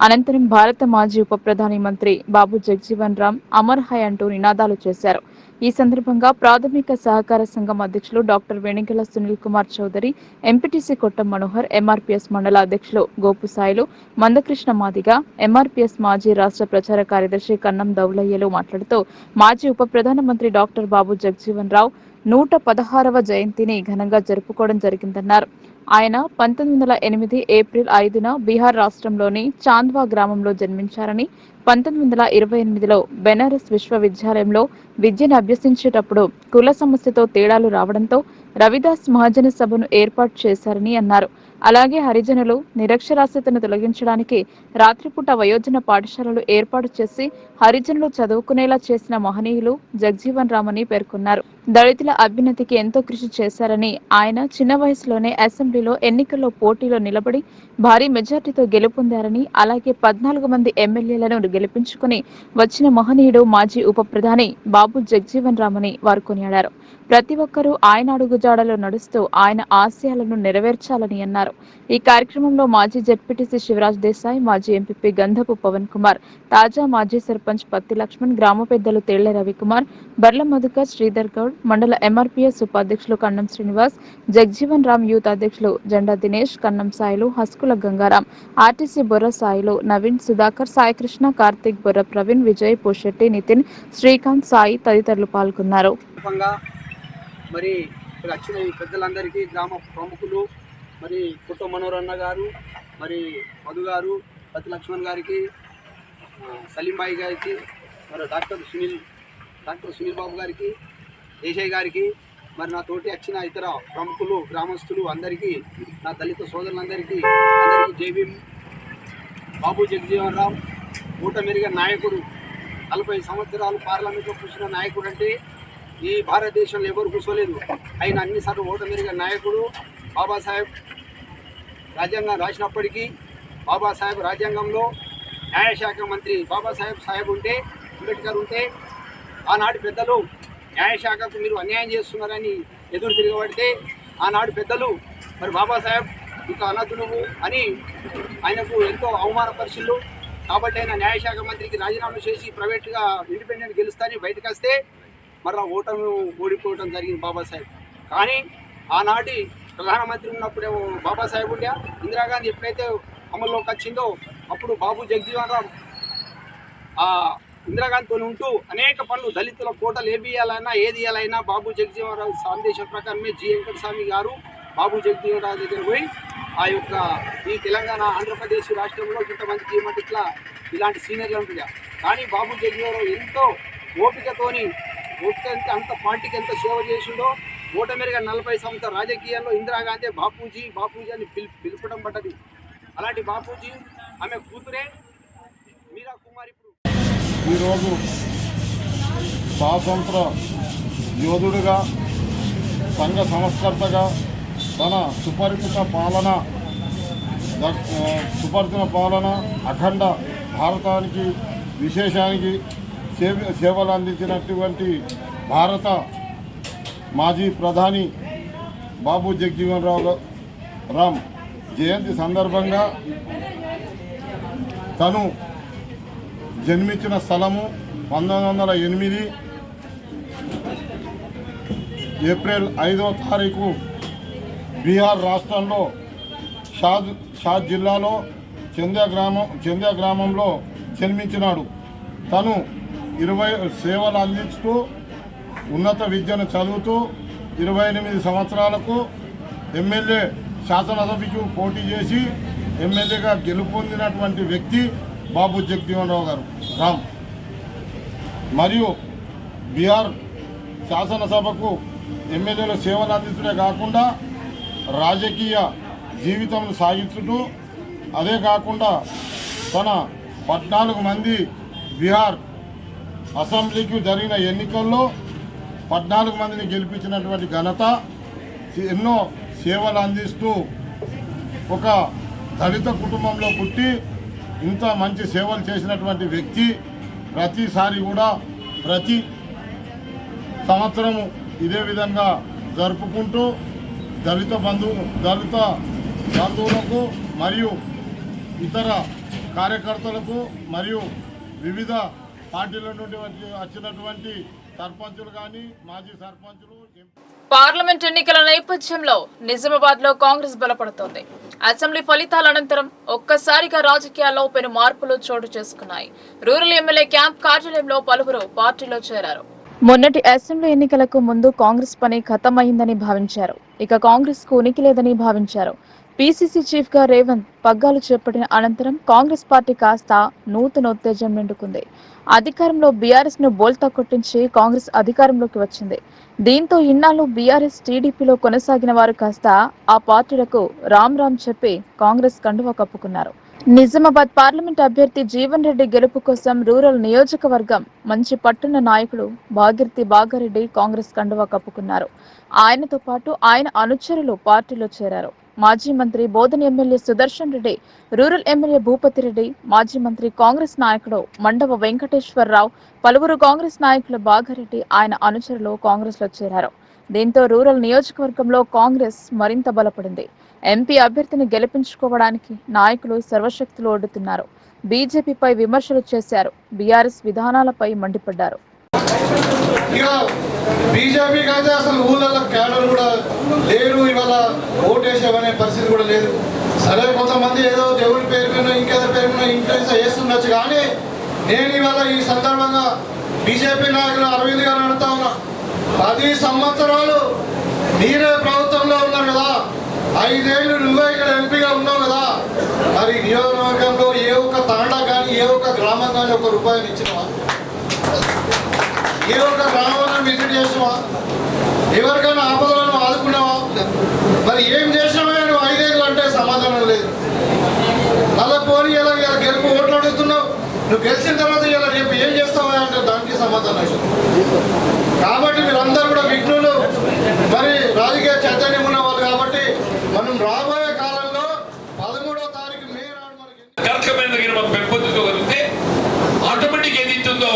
A: అనంతరం భారత మాజీ ఉప ప్రధాని మంత్రి బాబు జగ్జీవన్ రామ్ అమర్ హై అంటూ నినాదాలు చేశారు. ఈ సందర్భంగా ప్రాథమిక సహకార సంఘం అధ్యక్షులు doctor Venigalla Sunil Kumar Chowdary, MPTC Kottam Manohar, MRPS మండల అధ్యక్షులు గోపు సాయిలు, మందకృష్ణ మాదిగ, ఎంఆర్పీఎస్ మాజీ రాష్ట్ర ప్రచార కార్యదర్శి కన్నం దౌలయ్యలు మాట్లాడుతూ, మాజీ ఉప ప్రధానమంత్రి డాక్టర్ బాబు జగ్జీవన్ రావ్ 116వ జయంతిని ఘనంగా జరుపుకోవడం జరిగిందన్నారు. ఆయన 1908 ఏప్రిల్ 5న బీహార్ రాష్ట్రంలోని చాంద్వా గ్రామంలో జన్మించారని, 1928లో బెనారస్ విశ్వవిద్యాలయంలో విద్యను అభ్యసించేటప్పుడు కుల సమస్యతో తేడాలు రావడంతో రవిదాస్ మహాజన సభను ఏర్పాటు చేశారని అన్నారు. అలాగే హరిజనులు నిరక్షరాస్యతను తొలగించడానికి రాత్రిపూట వయోజన పాఠశాలలు ఏర్పాటు చేసి హరిజనులు చదువుకునేలా చేసిన మహనీయులు జగ్జీవన్ రామ్ అని పేర్కొన్నారు. దళితుల అభ్యున్నతికి ఎంతో కృషి చేశారని, ఆయన చిన్న వయసులోనే అసెంబ్లీలో ఎన్నికల్లో పోటీలో నిలబడి భారీ మెజార్టీతో గెలుపొందారని, అలాగే 14 మంది ఎమ్మెల్యేలను గెలిపించుకుని వచ్చిన మహనీయుడు మాజీ ఉప ప్రధాని బాబు జగ్జీవన్ రామ్ అని వారు కొనియాడారు. ప్రతి ఒక్కరూ ఆయన అడుగుజాడలో నడుస్తూ ఆయన ఆశయాలను నెరవేర్చాలని అన్నారు. ఈ కార్యక్రమంలో మాజీ జెడ్పీటీసీ శివరాజ్ దేశాయ్, మాజీ ఎంపీపీ గంధపు పవన్ కుమార్, తాజా మాజీ సర్పంచ్ పత్తి లక్ష్మణ్, గ్రామ పెద్దలు తేళ్ల రవికుమార్, బర్ల మధుకర్, శ్రీధర్ గౌడ్, మండల ఎంఆర్పీఎస్ ఉపాధ్యక్షులు కన్నం శ్రీనివాస్, జగ్జీవన్ రామ్ యూత్ అధ్యక్షులు జెండా దినేష్, కన్నం సాయిలు, హస్కుల గంగారాం, ఆర్టీసీ బొర్ర సాయిలు, నవీన్, సుధాకర్, సాయికృష్ణ, కార్తిక్, బొర్ర ప్రవీణ్, విజయ్, పోషెట్టి, నితిన్, శ్రీకాంత్, సాయి తదితరులు పాల్గొన్నారు.
R: మరి ఇక్కడ వచ్చిన ఈ పెద్దలందరికీ, గ్రామ ప్రముఖులు, మరి కుట్ట మనోరన్న గారు, మరి మధు గారు, పతి లక్ష్మణ్ గారికి, సలీంబాయి గారికి, మరి డాక్టర్ సునీల్ బాబు గారికి, దేశాయ్ గారికి, మరి నా తోటి వచ్చిన ఇతర ప్రముఖులు, గ్రామస్తులు అందరికీ, నా దళిత సోదరులందరికీ జై భీమ్. బాబు జగ్జీవన్ రామ్ ఊటమెరిగిన నాయకుడు, 40 సంవత్సరాలు పార్లమెంట్లో కూర్చున్న నాయకుడు అంటే ఈ భారతదేశంలో ఎవరు కూర్చోలేదు. ఆయన అన్నిసార్లు ఓటమిరిగిన నాయకుడు. బాబాసాహెబ్ రాజ్యాంగం రాసినప్పటికీ బాబాసాహెబ్ రాజ్యాంగంలో న్యాయశాఖ మంత్రి బాబాసాహెబ్ ఉంటే, అంబేద్కర్ ఉంటే, ఆనాటి పెద్దలు న్యాయశాఖకు మీరు అన్యాయం చేస్తున్నారని ఎదురు తిరగబడితే ఆనాడు పెద్దలు మరి బాబాసాహెబ్ ఇంకా అనతులు అని ఆయనకు ఎంతో అవమానపరిచిళ్ళు. కాబట్టి ఆయన న్యాయశాఖ మంత్రికి రాజీనామా చేసి ప్రైవేట్గా ఇండిపెండెంట్ గెలుస్తారని బయటకు వస్తే మరలా ఓడిపోవడం జరిగింది బాబాసాహెబ్. కానీ ఆనాటి ప్రధానమంత్రి ఉన్నప్పుడేమో బాబాసాహెబ్ ఉండే, ఇందిరాగాంధీ ఎప్పుడైతే అమల్లోకి వచ్చిందో అప్పుడు బాబు జగ్జీవన్ రామ్ ఇందిరాగాంధీతో ఉంటూ అనేక పనులు దళితుల కోటలు ఏబియాలైనా ఏది ఇయ్యాలైనా బాబు జగజీవనరావు సందేశం ప్రకారమే జి వెంకటస్వామి గారు బాబు జగజీవనరావు దగ్గర పోయి ఆ యొక్క ఈ తెలంగాణ ఆంధ్రప్రదేశ్ రాష్ట్రంలో ఇంతమందికి ఏమంటే ఇలాంటి సీనియర్లు ఉంటుందా. కానీ బాబు జగజీవనరావు ఎంతో ఓపికతోని అంత పార్టీకి ఎంత సేవ చేసిండో ఓటమిగా 40 సంవత్సరాల రాజకీయాల్లో ఇందిరాగాంధీ బాపూజీ అని పిలుపడం పడ్డది. అలాంటి బాపూజీ ఆమె కూతురే మీరా కుమార్
S: ఈరోజు స్వాతంత్ర యోధుడిగా సంఘ సంస్కర్తగా తన సుపరిచిత పాలన అఖండ భారతానికి విశేషానికి సేవలు అందించినటువంటి భారత మాజీ ప్రధాని బాబు జగజీవన్ రామ్ జయంతి సందర్భంగా తను జన్మించిన స్థలము 1908 ఏప్రిల్ 5వ తారీఖు బీహార్ రాష్ట్రంలో షాద్ జిల్లాలో చంద్యా గ్రామంలో జన్మించినాడు. తను 20 సేవలు అందిస్తూ ఉన్నత విద్యను చదువుతూ 28 సంవత్సరాలకు ఎమ్మెల్యే శాసనసభకు పోటీ చేసి ఎమ్మెల్యేగా గెలుపొందినటువంటి వ్యక్తి బాబు జగజీవన్ రామ్. మరియు బీహార్ శాసనసభకు ఎమ్మెల్యేల సేవలు అందించడే కాకుండా రాజకీయ జీవితం సాగించుతూ అదే కాకుండా తన 14 మంది బీహార్ అసెంబ్లీకి జరిగిన ఎన్నికల్లో 14 మందిని గెలిపించినటువంటి ఘనత, ఎన్నో సేవలు అందిస్తూ ఒక దళిత కుటుంబంలో పుట్టి ఇంత మంచి సేవలు చేసినటువంటి వ్యక్తి ప్రతిసారి కూడా ప్రతి సంవత్సరము ఇదే విధంగా జరుపుకుంటూ దళిత బంధువులకు మరియు ఇతర కార్యకర్తలకు మరియు వివిధ పార్టీల నుండి వచ్చినటువంటి సర్పంచులు కానీ మాజీ సర్పంచులు.
A: పార్లమెంట్ ఎన్నికల నేపథ్యంలో నిజామాబాద్ లో కాంగ్రెస్ బలపడుతోంది. అసెంబ్లీ ఫలితాల అనంతరం ఒక్కసారిగా రాజకీయాల్లో పెను మార్పులు చోటు చేసుకున్నాయి. రూరల్ ఎమ్మెల్యే క్యాంప్ కార్యాలయంలో పలువురు పార్టీలో చేరారు. మొన్నటి అసెంబ్లీ ఎన్నికలకు ముందు కాంగ్రెస్ పని ఖతమైందని భావించారు. ఇక కాంగ్రెస్ కు ఉనికి లేదని భావించారు. పీసీసీ చీఫ్ గా రేవంత్ పగ్గాలు చేపట్టిన అనంతరం కాంగ్రెస్ పార్టీ కాస్త నూతనోత్తేజం నిండుకుంది. అధికారంలో బీఆర్ఎస్ ను బోల్తా కొట్టించి కాంగ్రెస్ అధికారంలోకి వచ్చింది. దీంతో ఇన్నాళ్లు బీఆర్ఎస్ టీడీపీలో కొనసాగిన వారు కాస్త ఆ పార్టీలకు రామ్ చెప్పి కాంగ్రెస్ కండువా కప్పుకున్నారు. నిజామాబాద్ పార్లమెంట్ అభ్యర్థి జీవన్ రెడ్డి గెలుపు కోసం రూరల్ నియోజకవర్గం మంచి పట్టున్న నాయకుడు భాగీరథి బాగారెడ్డి కాంగ్రెస్ కండువా కప్పుకున్నారు. ఆయనతో పాటు ఆయన అనుచరులు పార్టీలో చేరారు. మాజీ మంత్రి Bodhan MLA Sudarshan Reddy, rural MLA Bhupathi Reddy, మాజీ మంత్రి కాంగ్రెస్ నాయకుడు మండవ వెంకటేశ్వరరావు, పలువురు కాంగ్రెస్ నాయకులు బాగారెడ్డి ఆయన అనుచరులు కాంగ్రెస్ లో చేరారు. దీంతో రూరల్ నియోజకవర్గంలో కాంగ్రెస్ మరింత బలపడింది. ఎంపీ అభ్యర్థిని గెలిపించుకోవడానికి నాయకులు సర్వశక్తులు ఒడ్డుతున్నారు. బీజేపీపై విమర్శలు చేశారు. బీఆర్ఎస్ విధానాలపై మండిపడ్డారు.
T: బీజేపీకి అయితే అసలు ఊళ్ళలో క్యాడర్ కూడా లేరు. ఇవాళ ఓటేసేవనే పరిస్థితి కూడా లేదు. సరే, కొంతమంది ఏదో దేవుడి పేరు మీద ఇంకేదో పేరు మీద ఇంట్రెస్ట్ వేస్తుండొచ్చు. కానీ నేను ఇవాళ ఈ సందర్భంగా బీజేపీ నాయకులు అరవింద్ గారు అడుగుతా ఉన్నా, 10 సంవత్సరాలు మీరే ప్రభుత్వంలో ఉన్నారు కదా, 5 ఏళ్ళు నువ్వే ఇక్కడ ఎంపీగా ఉన్నావు కదా, మరి నియోజకవర్గంలో ఏ ఒక్క తాండా కానీ ఏ ఒక్క గ్రామం కానీ ₹1 ఇచ్చినవా? ఏ ఒక్క గ్రామాలను విజిట్ చేసినావా? ఎవరికైనా ఆపదలను ఆదుకున్నావా? మరి ఏం చేసినావా నువ్వు 5 ఏళ్ళు అంటే సమాధానం లేదు. మళ్ళీ పోనీ ఇలా గెలుపు ఓట్లు అడుగుతున్నావు, నువ్వు గెలిచిన తర్వాత ఇలా రేపు ఏం చేస్తావా అంటే దానికి సమాధానం. కాబట్టి మీరందరూ కూడా విఘ్నులు, మరి రాజకీయ చైతన్యం ఉన్న వాళ్ళు. కాబట్టి మనం రాబోయే కాలంలో 13వ తారీఖు మే నాడు
U: మనం పెంపొందించుకోగలిగితే ఆటోమేటిక్ ఏది ఇస్తుందో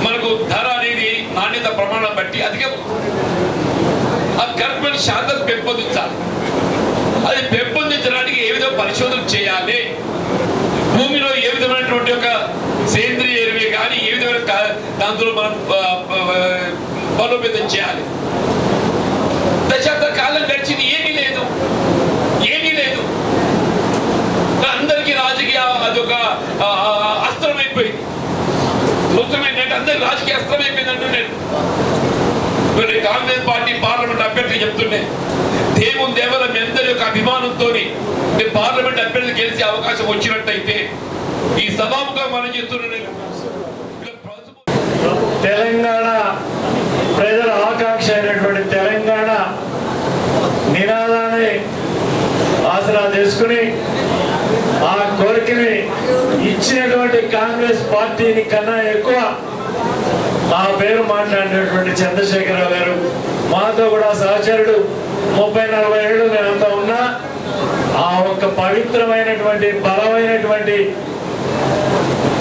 U: మనకు ధర అనేది నాణ్యత ప్రమాణం బట్టి అధికం. ఆ కరెక్ట్మెంట్ శాతం పెంపొందించాలి. అది పెంపొందించడానికి ఏ విధంగా పరిశోధన చేయాలి, భూమిలో ఏ విధమైనటువంటి ఒక సేంద్రియ ఎరువే కానీ ఏ విధమైన దాంతో మనం బలోపేతం చేయాలి. దశాబ్ద కాలం గడిచింది, ఏమీ లేదు. అందరికీ రాజకీయ అదొక అస్త్రం అయిపోయింది. చూస్తున్నాం ఏంటంటే అందరి రాజకీయ అస్త్రమైపోయిందంటూ నేను కాంగ్రెస్ పార్టీ పార్లమెంట్ అభ్యర్థి చెప్తుండే దేవుని దేవల మీ అందరి యొక్క అభిమానంతో నేను పార్లమెంట్ అభ్యర్థి గెలిచే అవకాశం వచ్చినట్టయితే ఈ సభాముఖంగా మనం చేస్తున్నాను.
B: తెలంగాణ ప్రజల ఆకాంక్ష అయినటువంటి తెలంగాణ నినాదాన్ని ఆసరా చేసుకుని ఆ కోరికని ఇచ్చినటువంటి కాంగ్రెస్ పార్టీని కన్నా ఎక్కువ ఆ పేరు మాట్లాడినటువంటి చంద్రశేఖరరావు గారు మాతో కూడా సహచరుడు 30-40 ఏళ్ళు నేనంతా ఉన్నా ఆ ఒక్క పవిత్రమైనటువంటి బలమైనటువంటి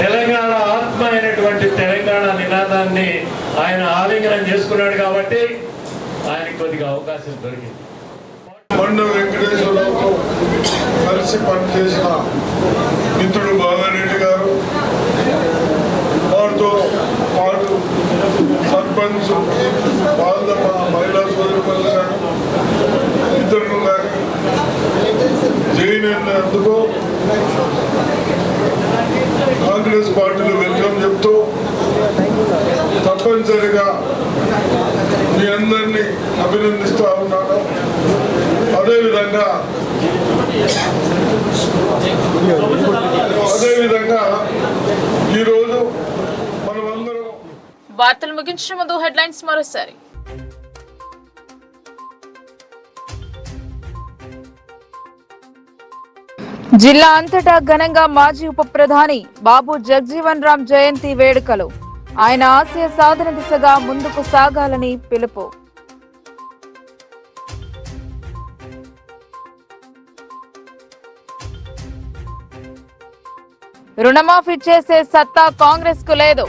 B: తెలంగాణ ఆత్మ అయినటువంటి తెలంగాణ నినాదాన్ని ఆయన ఆలింగనం చేసుకున్నాడు కాబట్టి ఆయనకి కొద్దిగా అవకాశం దొరికింది.
S: మండ వెంకటేశ్వరరావుతో కలిసి పనిచేసిన మిత్రుడు బాగారెడ్డి గారు, వారితో పాటు సర్పంచ్ బాలదమ్మ మహిళా సోదరులు గారు, ఇతరులు గారు జైనందుకు కాంగ్రెస్ పార్టీలో వెల్కమ్ చెప్తూ తప్పనిసరిగా మీ అందరినీ అభినందిస్తూ ఉన్నాను. అదేవిధంగా ఈరోజు మనమందరం
A: వార్తలు ముగించే ముందు హెడ్లైన్స్ మరోసారి. జిల్లా అంతటా ఘనంగా మాజీ ఉప ప్రధాని బాబు జగ్జీవన్ రామ్ జయంతి వేడుకలు. ఆయన ఆశయ సాధన దిశగా ముందుకు సాగాలని పిలుపు. రుణమాఫీ చేసే సత్తా కాంగ్రెస్ కు లేదు.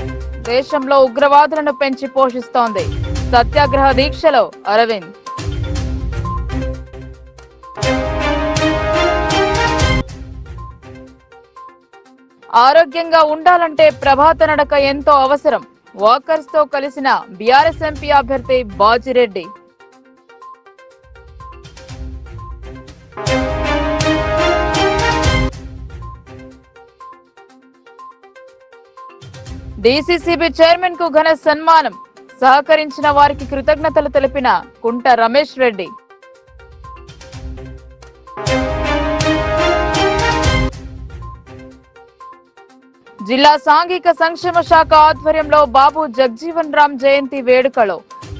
A: దేశంలో ఉగ్రవాదులను పెంచి పోషిస్తోంది. సత్యాగ్రహ దీక్షలో అరవింద్. ఆరోగ్యంగా ఉండాలంటే ప్రభాత నడక ఎంతో అవసరం. వాకర్స్ తో కలిసిన బీఆర్ఎస్ ఎంపీ అభ్యర్థి బాజిరెడ్డి. డీసీసీబీ చైర్మన్ కు ఘన సన్మానం. సహకరించిన వారికి కృతజ్ఞతలు తెలిపిన కుంట రమేష్ రెడ్డి. జిల్లా సాంఘిక సంక్షేమ శాఖ ఆధ్వర్యంలో బాబు జగ్జీవన్ రామ్ జయంతి వేడుకలో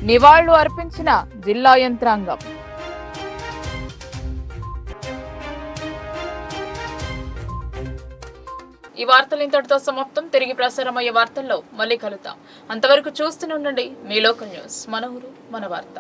A: నివాళులు అర్పించిన జిల్లా యంత్రాంగం. ఈ వార్తలు ఇంతటితో సమాప్తం. తిరిగి ప్రసారమయ్యే వార్తల్లో మళ్ళీ కలుద్దాం. అంతవరకు చూస్తూనే ఉండండి మీ లోకల్ న్యూస్. మన ఊరు మన వార్త.